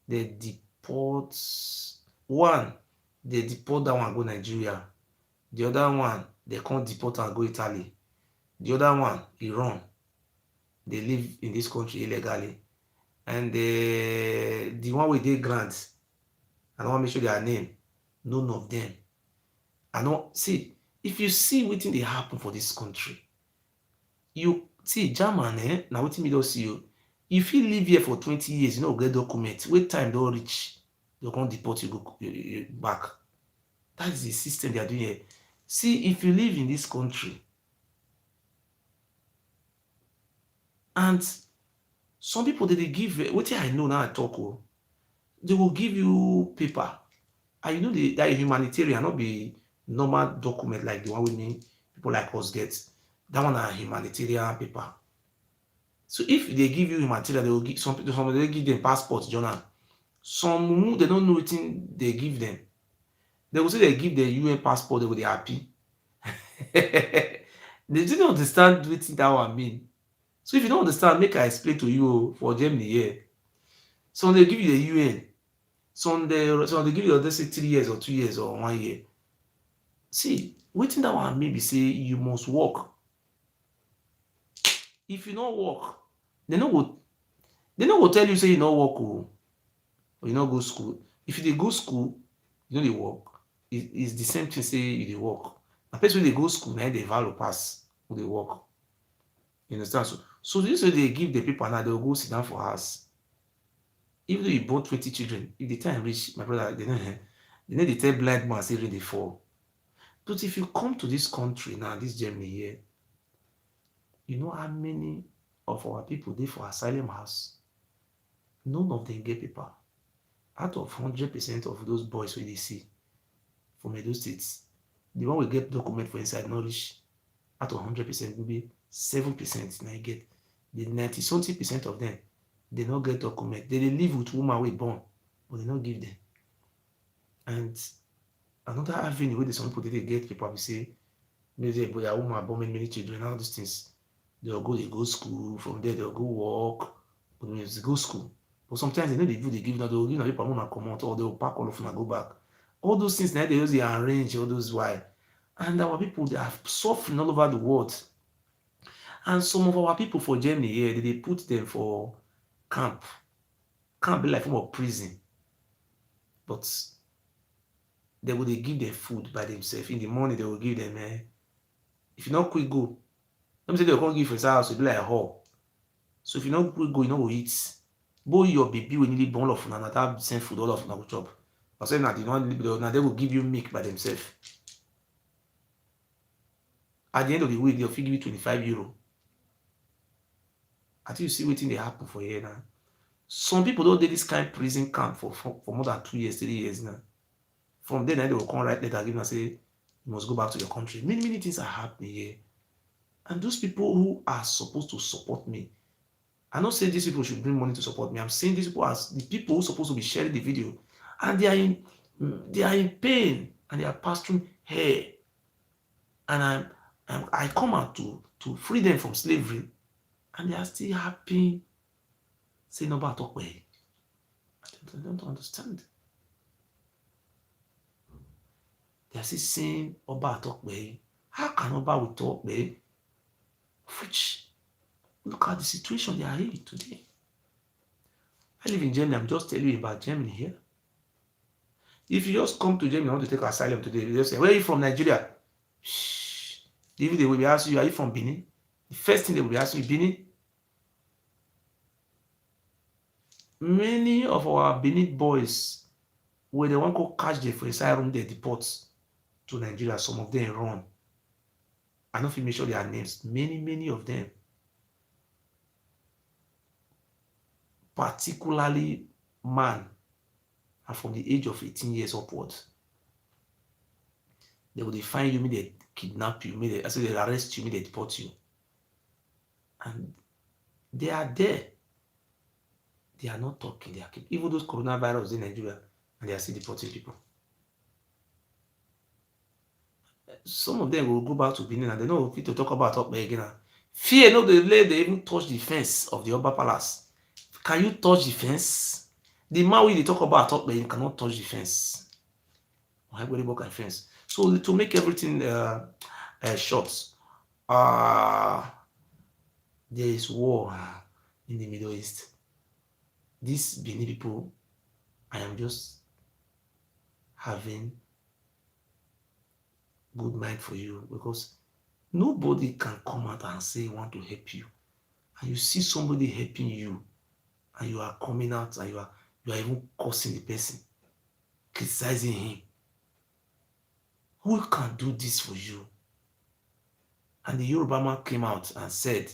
they deport one, they deport that one go Nigeria. The other one, they can't deport and go Italy. The other one, Iran. They live in this country illegally. And the one with the grants, I don't want to make sure their name. None of them. I don't see. If you see what they happen for this country, you see German, now what me don't see you. If you live here for 20 years, you know, get documents. Wait time don't reach, they can't deport you go back. That is the system they are doing here. See, if you live in this country, and some people they give what I know now I talk, they will give you paper. And you know that humanitarian, not be normal document like the one with me, people like us get. That one are humanitarian paper. So if they give you humanitarian, they will give some they give them passport journal. Some they don't know what they give them. They will say they give the UN passport, they will be happy. They didn't understand what that one mean. So if you don't understand, make I explain to you for Germany here. Some they give you the UN, some they give you let's say 3 years or 2 years or 1 year. See, wetin that one mean be say you must work. If you no work, they no go tell you say you no work or you no go school. If you dey go school, you no dey work. It's the same thing say you dey work. Na person wey dey go school na dey value pass who dey work. You understand? So this way they give the people now, they will go sit down for house. Even though you born 20 children, if the time reach, my brother, they know they tell blind man say rain dey fall. But if you come to this country now, this Germany here, you know how many of our people dey for asylum house? None of them get paper. Out of 100% of those boys wey dey see from Edo States, the one we get document for inside no reach. Out of 100%, maybe 7% na get. The 90-something% of them, they no get document. They live with woman wey born, but they no give them. And another avenue where some people they get people we say, maybe boy a woman born many children, all these things. They'll go school, from there they'll go work, but they go school. But sometimes they know they give now, they'll give now people want to come out, or they'll pack all of them and go back. All those things now they use arrange all those why. And our people they are suffering all over the world. And some of our people for Germany here, they put them for camp. Camp be like form of prison. But they will give them food by themselves. In the morning, they will give them, if you not quick go, let me say they will come give you for house, it be like a hall. So if you not quick go, you know go eat. Boy, your baby will need bone of and that same food, all of them chop. But say now they will give you milk by themselves. At the end of the week, they'll give you €25. I think you see what thing they happen for here now. Some people don't do this kind of prison camp for more than 2 years, 3 years now. From then they will come right later give and say, you must go back to your country. Many things are happening here. And those people who are supposed to support me, I don't say these people should bring money to support me. I'm saying these people as the people who are supposed to be sharing the video. And they are in pain and they are passing here. And I come out to free them from slavery. And they are still happy. Say no about talk way. I don't understand. They are still saying Oba talk way. How can Oba will talk way? Which look at the situation they are in today. I live in Germany. I'm just telling you about Germany here. If you just come to Germany, want to take asylum today, they just say, where are you from? Nigeria? Shh. Even they will be asking you, are you from Benin? The first thing they will be asking you, Benin? Many of our Benin boys, when they want to catch them for inside room, they deport to Nigeria. Some of them run. I don't feel make sure their names. Many of them. Particularly man and from the age of 18 years upwards. They will find you, they kidnap you, they arrest you, they deport you. And they are there. They are not talking. They are even those coronavirus in Nigeria, and they are still deporting people. Some of them will go back to Benin and they know fit to talk about up there again. Fear no dey let dem even touch the fence of the Oba palace. Can you touch the fence? The man wey dey talk about Atokpe cannot touch the fence. Everybody can fence. So to make everything short, there is war in the Middle East. These Benin people, I am just having good mind for you, because nobody can come out and say want to help you, and you see somebody helping you, and you are coming out and you are even cursing the person, criticizing him. Who can do this for you? And the Yoruba man came out and said,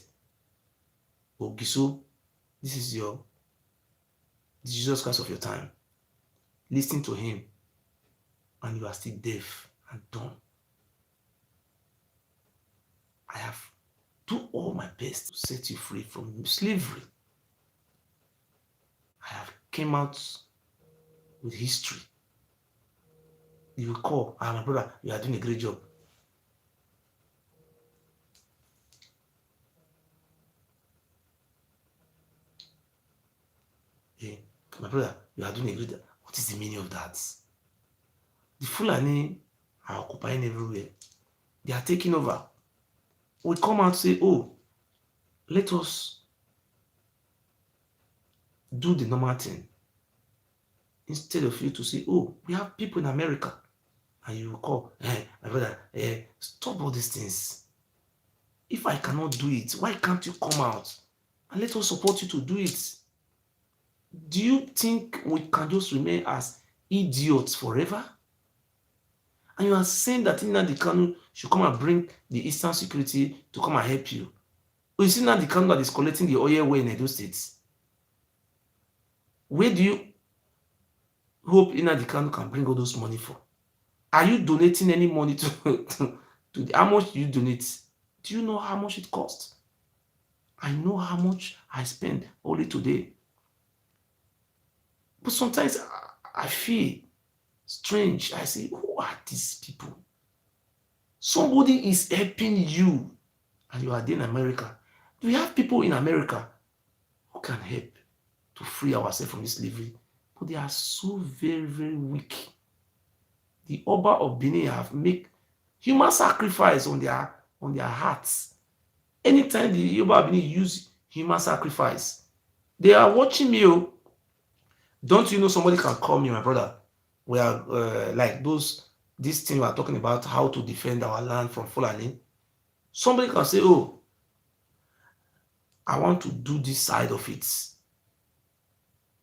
Ogiso, this is the Jesus Christ of your time. Listen to him, and you are still deaf and dumb. I have do all my best to set you free from slavery. I have came out with history. You will call, my brother, you are doing a great job. Hey, my brother, you are doing a great job. What is the meaning of that? The Fulani are occupying everywhere. They are taking over. We come out and say, oh, let us do the normal thing. Instead of you to say, oh, we have people in America. And you will call, my brother, stop all these things. If I cannot do it, why can't you come out and let us support you to do it? Do you think we can just remain as idiots forever? And you are saying that Nnamdi Kanu should come and bring the Eastern Security to come and help you. Or is it Nnamdi Kanu that is collecting the oil well in Edo State? Where do you hope Nnamdi Kanu can bring all those money for? Are you donating any money to how much do you donate? Do you know how much it costs? I know how much I spend only today. But sometimes I feel strange. I say, who are these people? Somebody is helping you, and you are there in America. Do we have people in America who can help to free ourselves from this slavery? But they are so very, very weak. The Oba of Benin have made human sacrifice on their hearts. Anytime the Oba of Benin use human sacrifice, they are watching me. Oh. Don't you know somebody can call me, my brother? We are like this thing we are talking about, how to defend our land from Fulani. Somebody can say, oh, I want to do this side of it.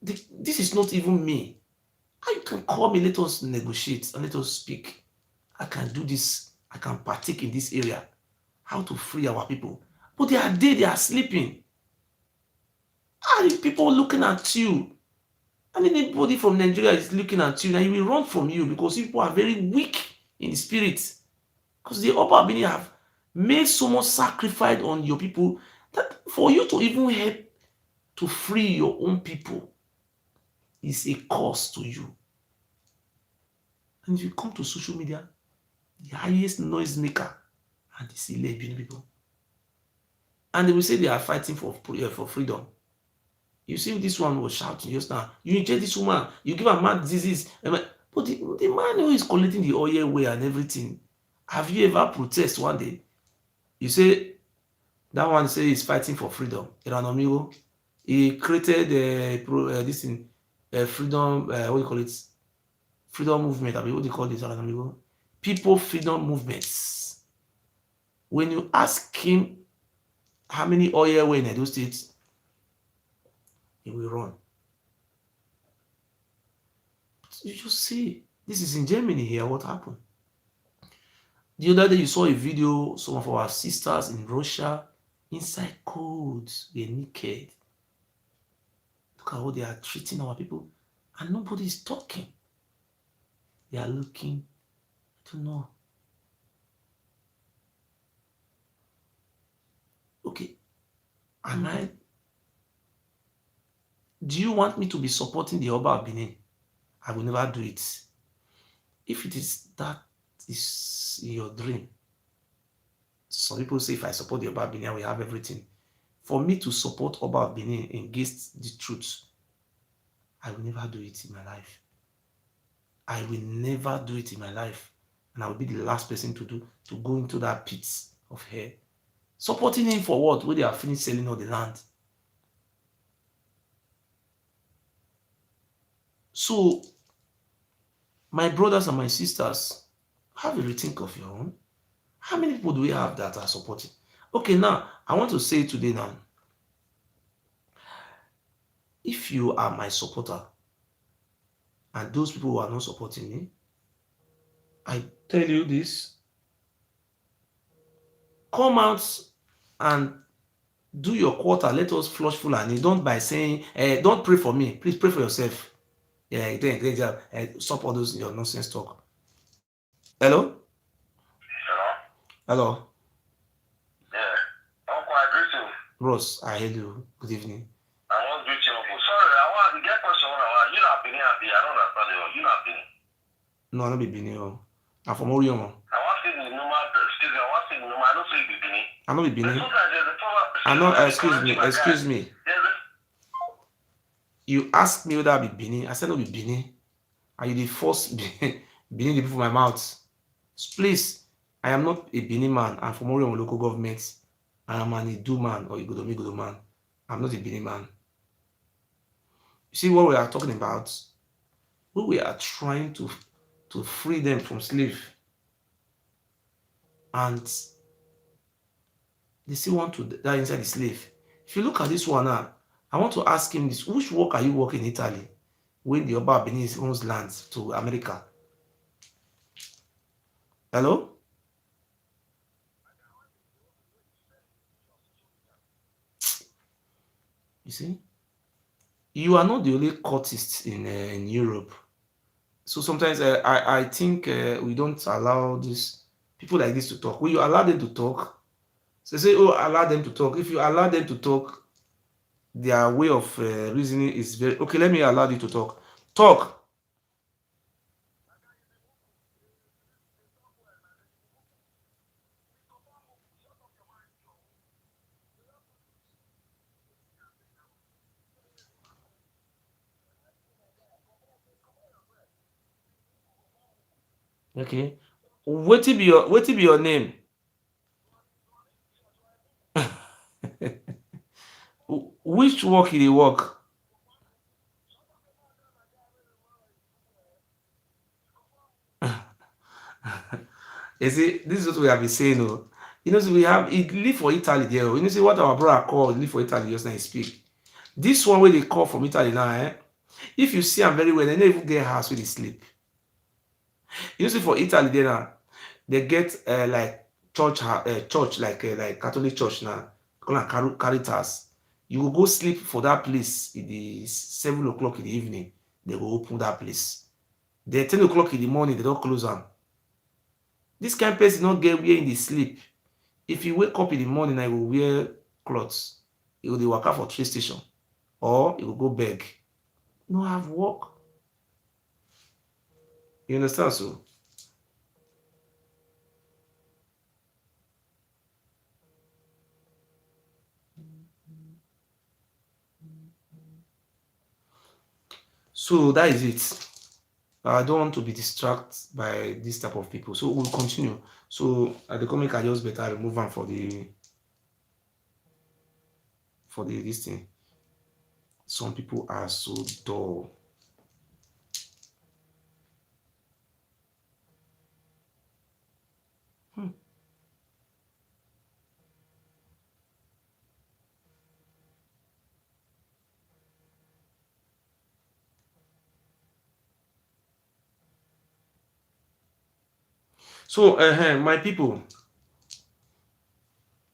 This is not even me. You can call me, let us negotiate and let us speak. I can do this. I can partake in this area. How to free our people. But they are there, they are sleeping. And people looking at you. And anybody from Nigeria is looking at you, and he will run from you because people are very weak in the spirit. Because the Oba Benin have made so much sacrifice on your people that for you to even help to free your own people is a cost to you. And if you come to social media, the highest noise maker are the Sile Benin people. And they will say they are fighting for freedom. You see, this one was shouting just now. You inject this woman, you give her mad disease. But the man who is collecting the oil away and everything, have you ever protest one day? You say, that one say he's fighting for freedom. Iranomigo, he created this thing, freedom, what do you call it? Freedom movement. I mean, what do you call this, Iranomigo? People freedom movements. When you ask him how many oil were in Edo State, he will run. You just see, this is in Germany here, what happened? The other day you saw a video, some of our sisters in Russia, inside codes, they're naked. Look at how they are treating our people, and nobody is talking. They are looking, I don't know. Okay, do you want me to be supporting the Oba of Benin? I will never do it. If it is that is your dream, Some people say if I support the Oba of Benin, I will have everything. For me to support Oba of Benin against the truth, I will never do it in my life. I will never do it in my life. And I will be the last person to go into that pit of hell. Supporting him for what? When they are finished selling all the land. So, my brothers and my sisters, have a rethink of your own. How many people do we have that are supporting? Okay, now, I want to say today now, if you are my supporter, and those people who are not supporting me, I tell you this, come out and do your quarter. Let us flush Fulani. Don't by saying, don't pray for me. Please pray for yourself. Yeah, stop all those your nonsense talk. Hello? Hello? Hello? Yeah. Uncle, I greet you. Ross, I hear you. Good evening. I want to greet you, Uncle. Sorry, I want to get question. You not Benin, I don't understand you. You not Benin. No, I don't be Benin. I'm from Orion. I want to see the number. Excuse me, I want to see the number. I don't say be Benin. I don't be Benin. Sometimes there's a power. I know, excuse me. You asked me whether I be Benin. I said no be Benin. Are you the first Benin the people from my mouth? Please, I am not a Benin man. I'm from Orion local government. I am an Idu man or Igodomi man. I'm not a Benin man. You see what we are talking about? We are trying to free them from slave. And they still want to die inside the slave. If you look at this one now, I want to ask him this. Which work are you working in Italy when the Oba Benin owns land to America? Hello? You see? You are not the only courtist in Europe. So sometimes I think we don't allow this people like this to talk. When you allow them to talk, so say, oh, allow them to talk. If you allow them to talk, their way of reasoning is very okay. Let me allow you to talk. Talk. Okay. What will be your name? Which work he dey work? You see, this is what we have been saying. Oh, you know, so we have it live for Italy there. Oh. You know, see what our brother call live for Italy just now he speak. This one where they call from Italy now, if you see them very well, they don't even get house where they sleep. You know, see for Italy there now, they get like church like Catholic church now, call am Caritas. You will go sleep for that place in the 7 o'clock in the evening. They will open that place. Then 10 o'clock in the morning, they don't close them. This kind of person not get where in the sleep. If you wake up in the morning, I will wear clothes. You will work out for train station, or you will go beg. No have work. You understand so? So that is it. I don't want to be distracted by this type of people. So we'll continue. So at the comic, I just better remove them for the this thing. Some people are so dull. So my people,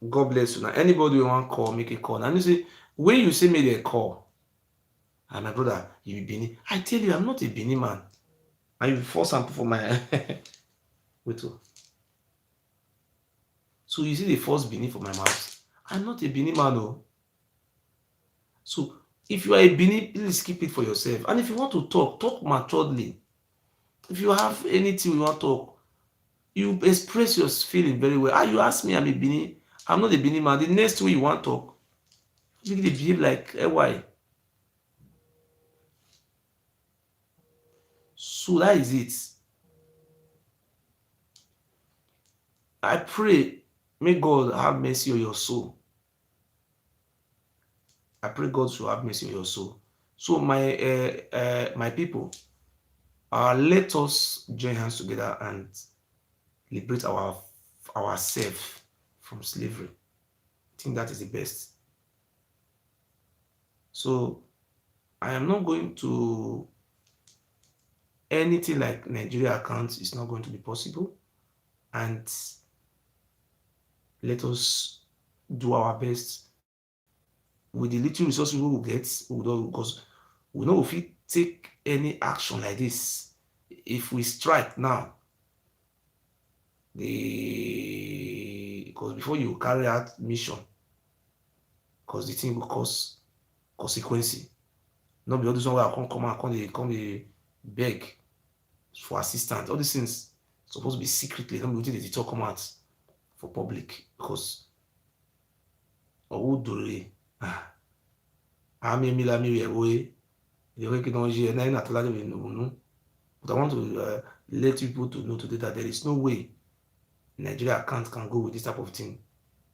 God bless you. Now anybody who want call, make a call. Now you see, when you say make a call, and my brother, you be Benin. I tell you, I'm not a Benin man. And you force sample for my wait. So you see the first Benin for my mouth. I'm not a Benin man, though. So if you are a Benin, please keep it for yourself. And if you want to talk, talk maturedly. If you have anything you want to talk, You express your feeling very well. Ah, you ask me, I'm a Bini. I'm not a Bini man. The next way you want to talk, you really behave like why? So that is it. I pray, may God have mercy on your soul. I pray God should have mercy on your soul. So my people, let us join hands together and liberate ourselves from slavery. I think that is the best. So I am not going to anything like Nigeria accounts is not going to be possible. And let us do our best with the little resources we will get, because we know if we take any action like this, if we strike now, because before you carry out mission, because the thing will cause consequence. Not be all this one where I can't come out, come they beg for assistance. All these things supposed to be secretly, not be waiting they talk come out for public, because Oudore, Ami Milami away, the technology and then at no. But I want to let people to know today that there is no way Nigeria account can go with this type of thing.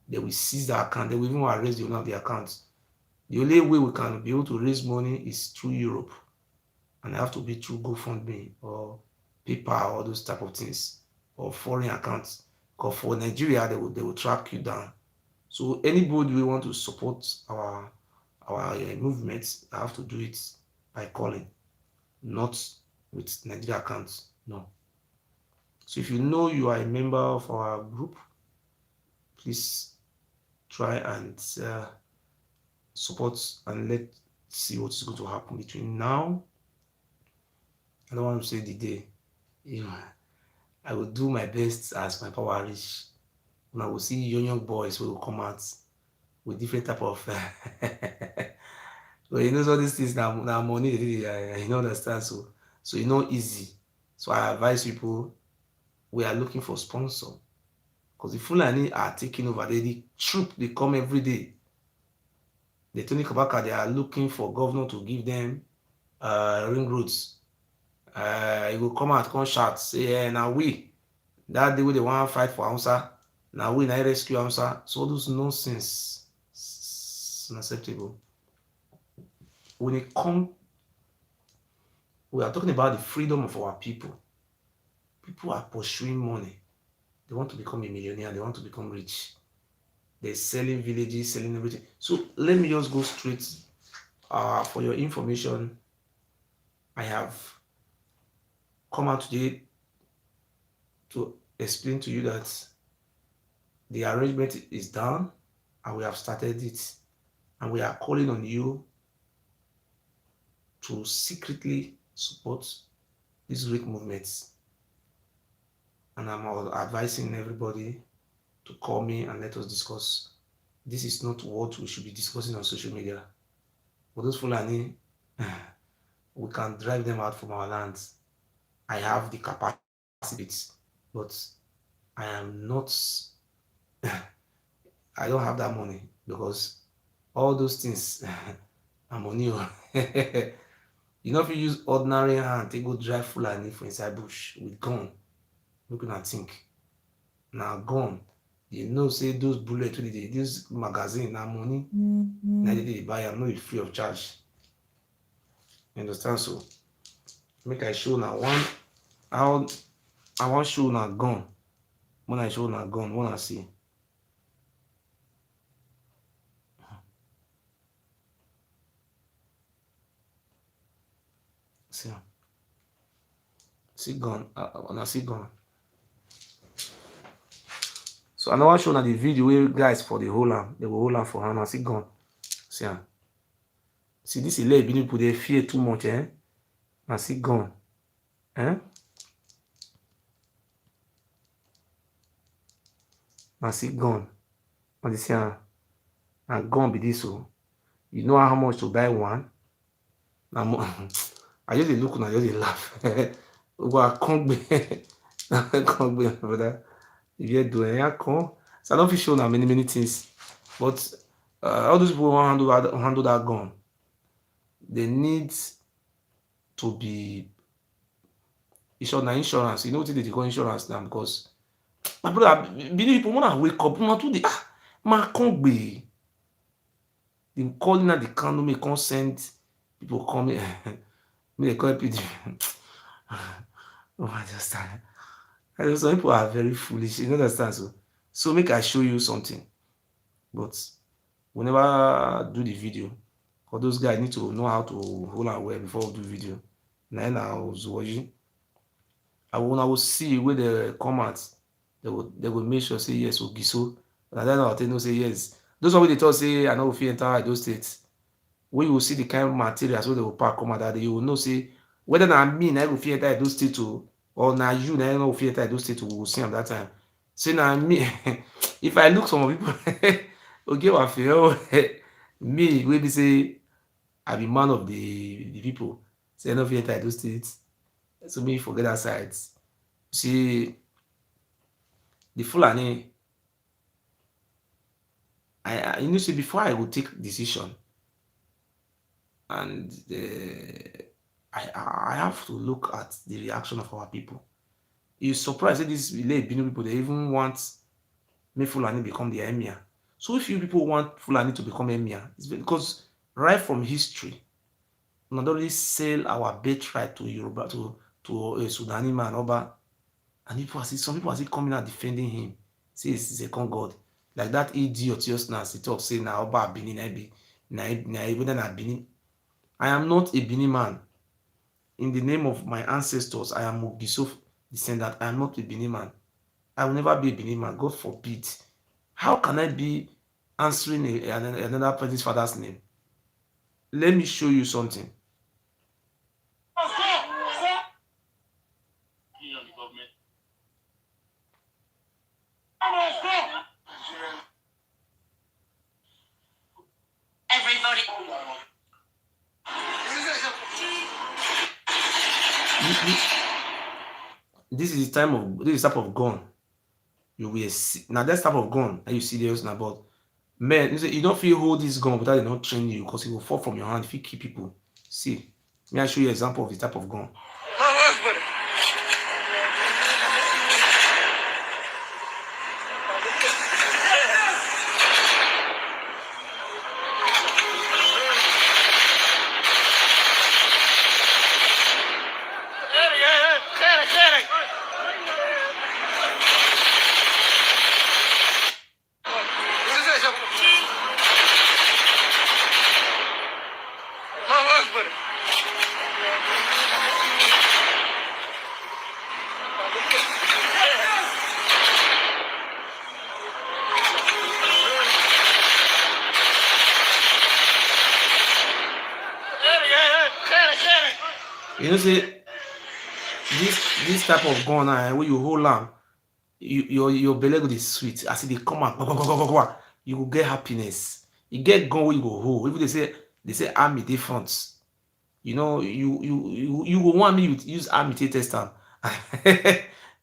They will seize the account, they will even arrest the owner of the account. The only way we can be able to raise money is through Europe. And I have to be through GoFundMe or PayPal or those type of things, or foreign accounts. Because for Nigeria, they will track you down. So anybody we want to support our movements, I have to do it by calling, not with Nigeria accounts. No. So if you know you are a member of our group, please try and support, and let's see what is going to happen between now. I don't want to say the day. I will do my best as my power reach. And I will see young boys who will come out with different type of but you know all these things now money you know understand, so you know easy. So I advise people, we are looking for sponsor, because the Fulani are taking over. The troop they come every day. The Tony Kabaka, they are looking for governor to give them ring roads. He will come out, come shout, say, now we that day wey they want to fight for Hausa, now we na rescue Hausa. So those nonsense is unacceptable. When it comes, we are talking about the freedom of our people. People are pursuing money. They want to become a millionaire. They want to become rich. They're selling villages, selling everything. So let me just go straight. For your information, I have come out today to explain to you that the arrangement is done and we have started it. And we are calling on you to secretly support these great movements. And I'm advising everybody to call me and let us discuss. This is not what we should be discussing on social media. For those Fulani, we can drive them out from our lands. I have the capacity, but I am not, I don't have that money, because all those things are money. You know, if you use ordinary hand, they go drive Fulani for inside bush with gun. Looking at think. Now gun. You know, say those bullets, this magazine, now money. Now they buy them, no free of charge. You understand? So make I show now one how I want show now gun. When I show now gun, when I see. See gun. When I see gun. So I know I show now the video where guys for the whole land, they will hold on for hand. I see gun. See this is let people they fear too much, eh? I see gun. Eh? I see gun. And this and gun be this so. You know how much to buy one? I just look and I just laugh. Well, I can't be Come my brother. If you're doing yeah, come. So I don't feel sure now many things. But all those people who handle that gun, they need to be insurance. You know what they call insurance now because my brother, believe people wanna wake up, una too dey ma come gbe. They calling out the candle, may come send people come make they call people. Oh, I just tired. I know some people are very foolish. You understand? So make I show you something. But we never do the video. For those guys need to know how to hold and well before we do video. Now I was watching. I will see where the comments they will make sure say yes or giso. And then I'll tell you say yes. Those one wey dey talk say I no go fit enter Edo State. When you will see the kind of materials wey they will pack come out that day, you will know say whether na me na go fit enter Edo State o or na you na no go fit enter Edo State o, we go see am that time. Say na me if I look some people okay wa fear me wey be say I be man of the people say I no fit enter Edo State. So me forget that side. See the Fulani you know say before I go take decision and I have to look at the reaction of our people. You surprised that these Ile Ibinu people they even want make Fulani become the emir. So if you people want Fulani to become emir, it's because right from history, we not only sell our birthright to Yoruba to a Sudani man Oba, and people some people are still coming out defending him, say he's a second god. Like that idiot just now, he talk say na Oba Benin na be na whether na Benin. I am not a Benin man. In the name of my ancestors, I am Ogiso descendant. I am not a Benin man. I will never be a Benin man. God forbid. How can I be answering another person's father's name? Let me show you something. Everybody. This is the type of gun you will see. Now that type of gun are you serious now? But man, you don't feel hold this gun without they not train you because it will fall from your hand if you keep people. See, may I show you an example of the type of gun. You know, say this type of gun now, when you hold am, your belly go dey sweet. As e dey come out, you go get happiness. You get gun wey you go hold. Even they say army dey front. You know, you go want me use army take test am.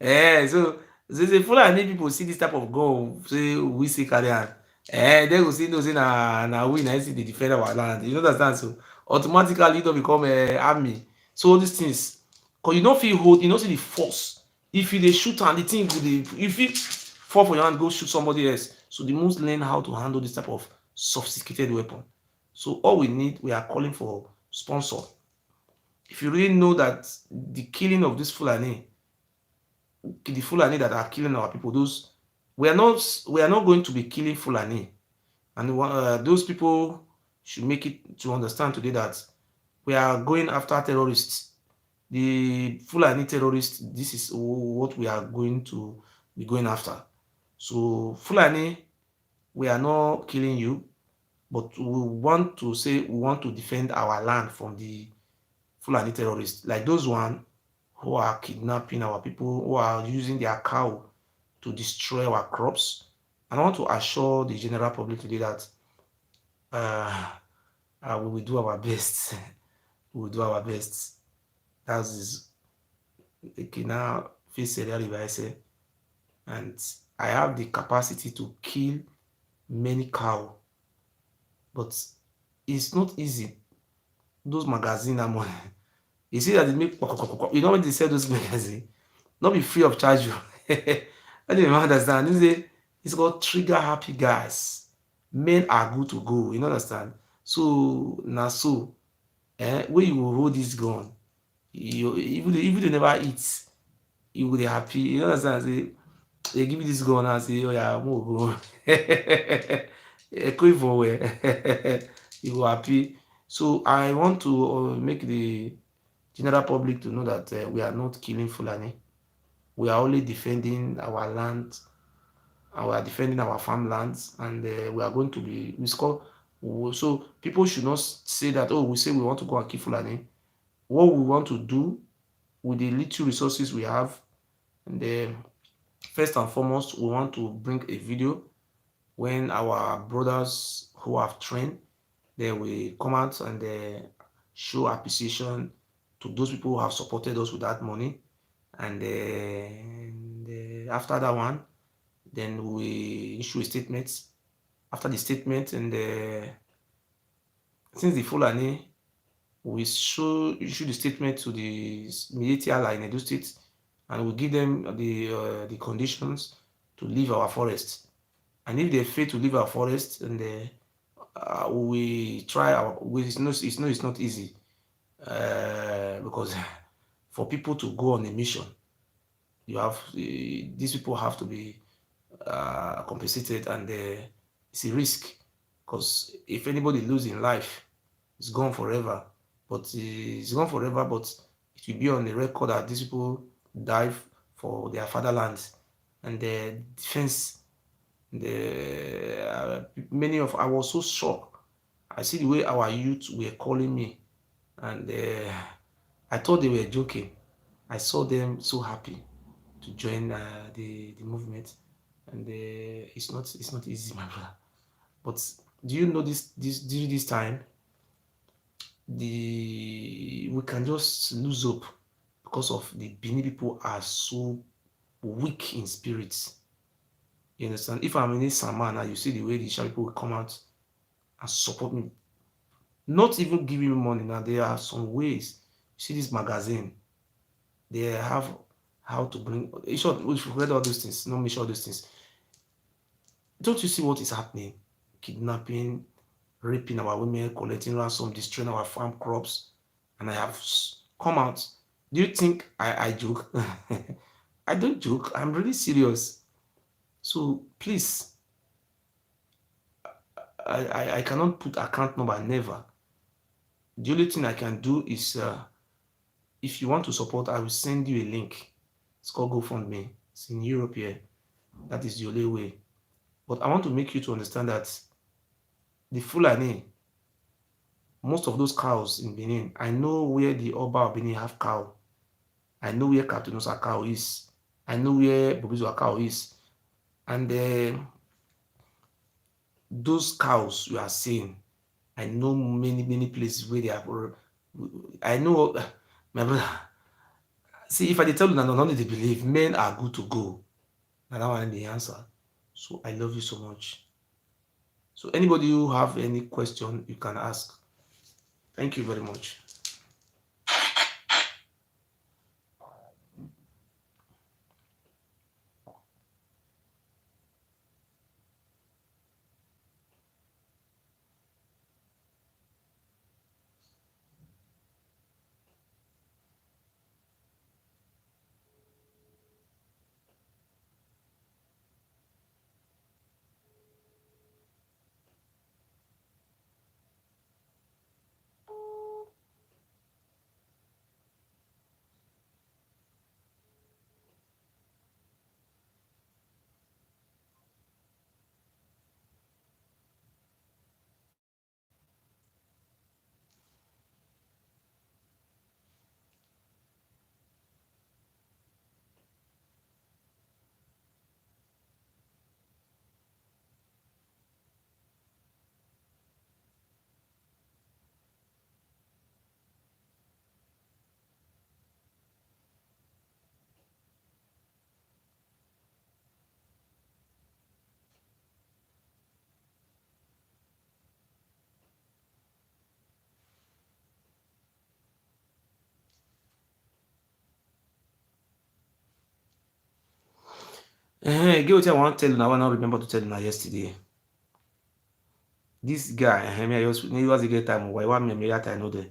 So say Fulani people see this type of gun, say we see carry am. They go see know say na we na still dey defend our land. You understand? So automatically you don become army. So all these things, cause you no fit hold, you no see the force. If you dey shoot am, the thing go dey, you fit fall for your hand go shoot somebody else. So the most learn how to handle this type of sophisticated weapon. So all we need, we are calling for sponsor. If you really know that the killing of this Fulani, the Fulani that are killing our people, those we are not going to be killing Fulani, and those people should make it to understand today that we are going after terrorists. The Fulani terrorists, this is what we are going to be going after. So Fulani, we are not killing you, but we want to say we want to defend our land from the Fulani terrorists, like those one who are kidnapping our people, who are using their cow to destroy our crops. And I want to assure the general public today that uh, we will do our best. We will do our best. That is okay. Now, face serial revisal, and I have the capacity to kill many cow, but it's not easy. Those magazine are money. You see that they make you know when they sell those magazine, not be free of charge. I don't even understand. This is it's called trigger happy guys. Men are good to go. You know understand? So now so when you will hold this gun, you even they never eat, you will dey happy. You know understand? Say they give you this gun and say, oh yeah, mo go. Quick for where you go happy. So I want to make the general public to know that we are not killing Fulani. We are only defending our land, and we are defending our farmlands, and we are going to be. We score. So people should not say that, oh, we say we want to go and kill Fulani. What we want to do with the little resources we have, and first and foremost, we want to bring a video when our brothers who have trained, they will come out and show appreciation to those people who have supported us with that money. And after that one, then we issue a statement. After the statement, and since the Fulani, we issue the statement to the military ally in Edo State, and we give them the conditions to leave our forest. And if they fail to leave our forest, and we try our it's not easy because for people to go on a mission, you have these people have to be compensated, and it's a risk because if anybody lose in life, it's gone forever. But it's gone forever, but it will be on the record that these people died for their fatherland and the defense. The many of I was so shocked. I see the way our youth were calling me, and I thought they were joking. I saw them so happy to join the movement, and it's not easy, my brother. But do you know this during this time, the we can just lose hope because of the Benin people are so weak in spirits. You understand? If I'm in this Samana, you see the way the Isha people will come out and support me, not even giving me money. Now there are some ways. You see this magazine, they have how to bring. In short, we forget all those things. Not mention all those things. Don't you see what is happening? Kidnapping, raping our women, collecting ransom, destroying our farm crops, and I have come out. Do you think I joke? I don't joke. I'm really serious. So please, I cannot put account number, never. The only thing I can do is if you want to support, I will send you a link. It's called GoFundMe. It's in Europe here. That is the only way. But I want to make you to understand that the Fulani, most of those cows in Benin, I know where the Oba of Benin have cow. I know where Katinosa cow is. I know where Bobizwa cow is. And those cows you are seeing, I know many places where they are. I know, my brother. See, if I tell you that none of they believe, men are good to go. And that one the answer. So I love you so much. So anybody who have any question, you can ask. Thank you very much. Get what I want to tell you now. I don't remember to tell you now yesterday. This guy, me I just he was a great time. Why want me that I know that.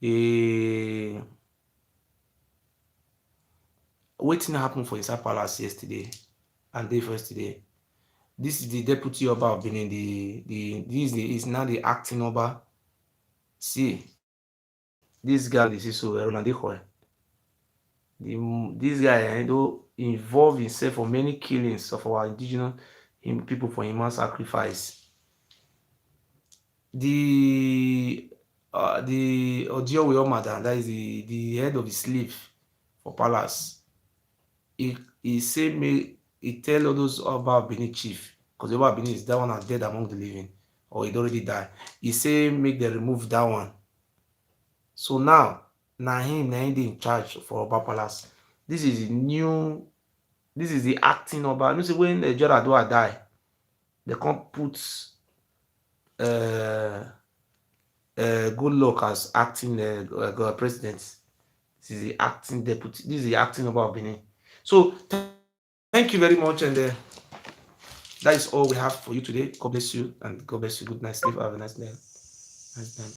Eh, wetin happen for inside palace yesterday and day first today. This is the deputy Oba of Benin. Is now the acting Oba. See, this guy this is so Ronaldo. This guy though involved himself for many killings of our indigenous people for human sacrifice. The Odiowe Omadan, that is the head of the slave for palace. He say he tell all those Oba Benin chief, because Oba Benin is that one are dead among the living, or he already died. He say make them remove that one. So now him dey in charge for Oba Palace. This is the acting Oba. You know say when Jaradua die, they can't put good luck as acting president. This is the acting deputy. This is the acting Oba of Benin. So thank you very much, and that is all we have for you today. God bless you, and God bless you. Good night, sleep. Have a nice day. Nice night.